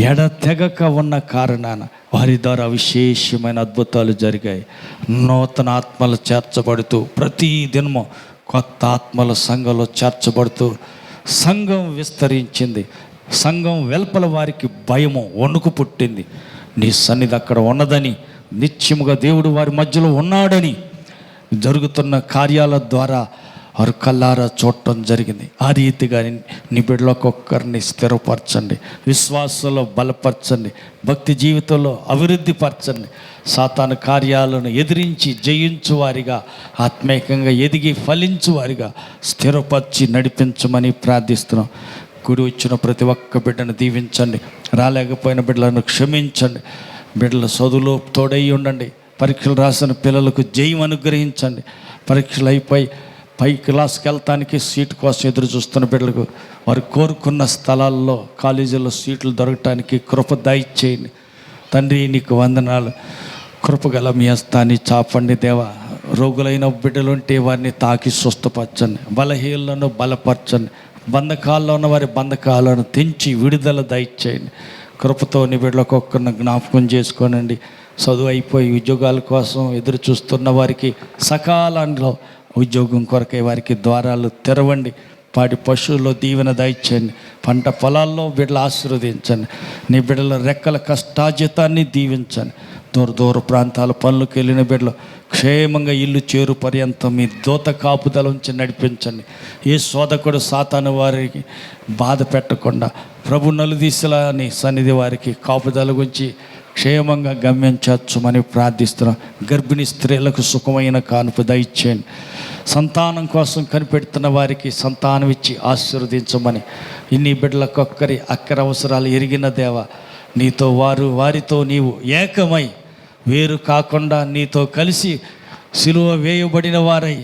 ఎడతెగక ఉన్న కారణాన వారి ద్వారా విశేషమైన అద్భుతాలు జరిగాయి. నూతన ఆత్మలు చేర్చబడుతూ ప్రతి దినము కొత్త ఆత్మల సంఘంలో చేర్చబడుతూ సంఘం విస్తరించింది. సంఘం వెల్పల వారికి భయము వణుకు పుట్టింది. నీ సన్నిధి అక్కడ ఉన్నదని, నిత్యముగా దేవుడు వారి మధ్యలో ఉన్నాడని జరుగుతున్న కార్యాల ద్వారా వారు కల్లారా చూడటం జరిగింది. ఆ రీతిగా నీ బిడ్డలో ఒక్కొక్కరిని స్థిరపరచండి, విశ్వాసంలో బలపరచండి, భక్తి జీవితంలో అభివృద్ధి పరచండి. సాతాను కార్యాలను ఎదిరించి జయించువారిగా, ఆత్మీయంగా ఎదిగి ఫలించువారిగా స్థిరపరిచి నడిపించమని ప్రార్థిస్తున్నాం. కూడి వచ్చిన ప్రతి ఒక్క బిడ్డను దీవించండి, రాలేకపోయిన బిడ్డలను క్షమించండి. బిడ్డల చదువులో తోడై ఉండండి. పరీక్షలు రాసిన పిల్లలకు జయం అనుగ్రహించండి. పరీక్షలు అయిపోయి పై క్లాస్కి వెళ్తానికి సీటు కోసం ఎదురు చూస్తున్న బిడ్డలకు వారు కోరుకున్న స్థలాల్లో కాలేజీల్లో సీట్లు దొరకటానికి కృప దయచేయండి. తండ్రి నీకు వందనాలు. కృపగల మీ హస్తాన్ని చాపండి దేవా. రోగులైన బిడ్డలుంటే వారిని తాకి స్వస్థపరచండి, బలహీనలను బలపరచండి, బంధకాల్లో ఉన్న వారి బంధకాలను తెంచి విడుదల దయచేయండి. కృపతో నీ బిడ్డలకు ఒక్కరిని జ్ఞాపకం చేసుకోనండి. చదువు అయిపోయి ఉద్యోగాల కోసం ఎదురు చూస్తున్న వారికి సకాలంలో ఉద్యోగం కొరకై వారికి ద్వారాలు తెరవండి. పాడి పశువుల్లో దీవెన దయచేయండి. పంట పొలాల్లో బిడ్డలు ఆశీర్వదించండి. నీ బిడ్డల రెక్కల కష్టాజితాన్ని దీవించండి. దూర ప్రాంతాల పనులకు వెళ్ళిన బిడ్డలు క్షేమంగా ఇల్లు చేరు పర్యంతం మీ దూత కాపుదల ఉంచి నడిపించండి. ఏ శోధకుడు సాతాను వారికి బాధ పెట్టకుండా ప్రభు నలుదిశలా నీ సన్నిధి వారికి కాపుదల గురించి క్షేమంగా గమ్యం చేర్చమని ప్రార్థిస్తున్నాం. గర్భిణీ స్త్రీలకు సుఖమైన కానుపు దయచేయండి. సంతానం కోసం కనిపెడుతున్న వారికి సంతానం ఇచ్చి ఆశీర్వదించమని, ఇన్ని బిడ్డలకొక్కరి అక్కర అవసరాలు ఎరిగిన దేవ, నీతో వారు వారితో నీవు ఏకమై వేరు కాకుండా నీతో కలిసి సిలువ వేయబడిన వారై,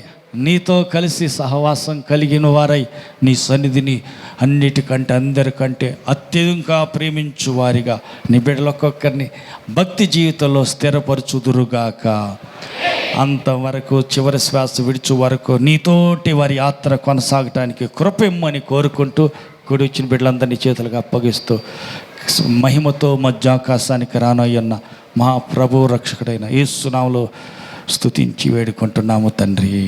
నీతో కలిసి సహవాసం కలిగిన వారై నీ సన్నిధిని అన్నిటికంటే అందరికంటే అత్యధికంగా ప్రేమించు వారిగా నీ బిడ్డలొక్కొక్కరిని భక్తి జీవితంలో స్థిరపరచుదురుగాక. అంతవరకు చివరి శ్వాస విడిచు వరకు నీతోటి వారి యాత్ర కొనసాగటానికి కృపమ్మని కోరుకుంటూ కూడి వచ్చిన బిడ్డలందరినీ చేతులుగా అప్పగిస్తూ మహిమతో మధ్యాకాశానికి రానయ్యన్న మా ప్రభు రక్షకుడైన యేసు నామములో స్తుతించి వేడుకుంటున్నాము తండ్రి.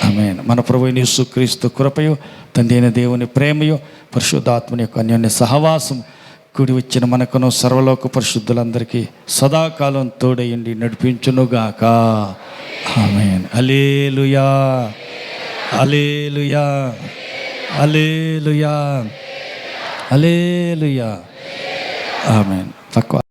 ఆమేన్. మన ప్రభు యేసుక్రీస్తు కృపయు, తండ్రి అయిన దేవుని ప్రేమయు, పరిశుద్ధాత్మని యొక్క అన్యోన్య సహవాసం కూడి వచ్చిన మనకును సర్వలోక పరిశుద్ధులందరికీ సదాకాలం తోడయండి నడిపించునుగాక. ఆమేన్. హల్లెలూయా, హల్లెలూయా, హల్లెలూయా, హల్లెలూయా. ఆమేన్. తక్కువ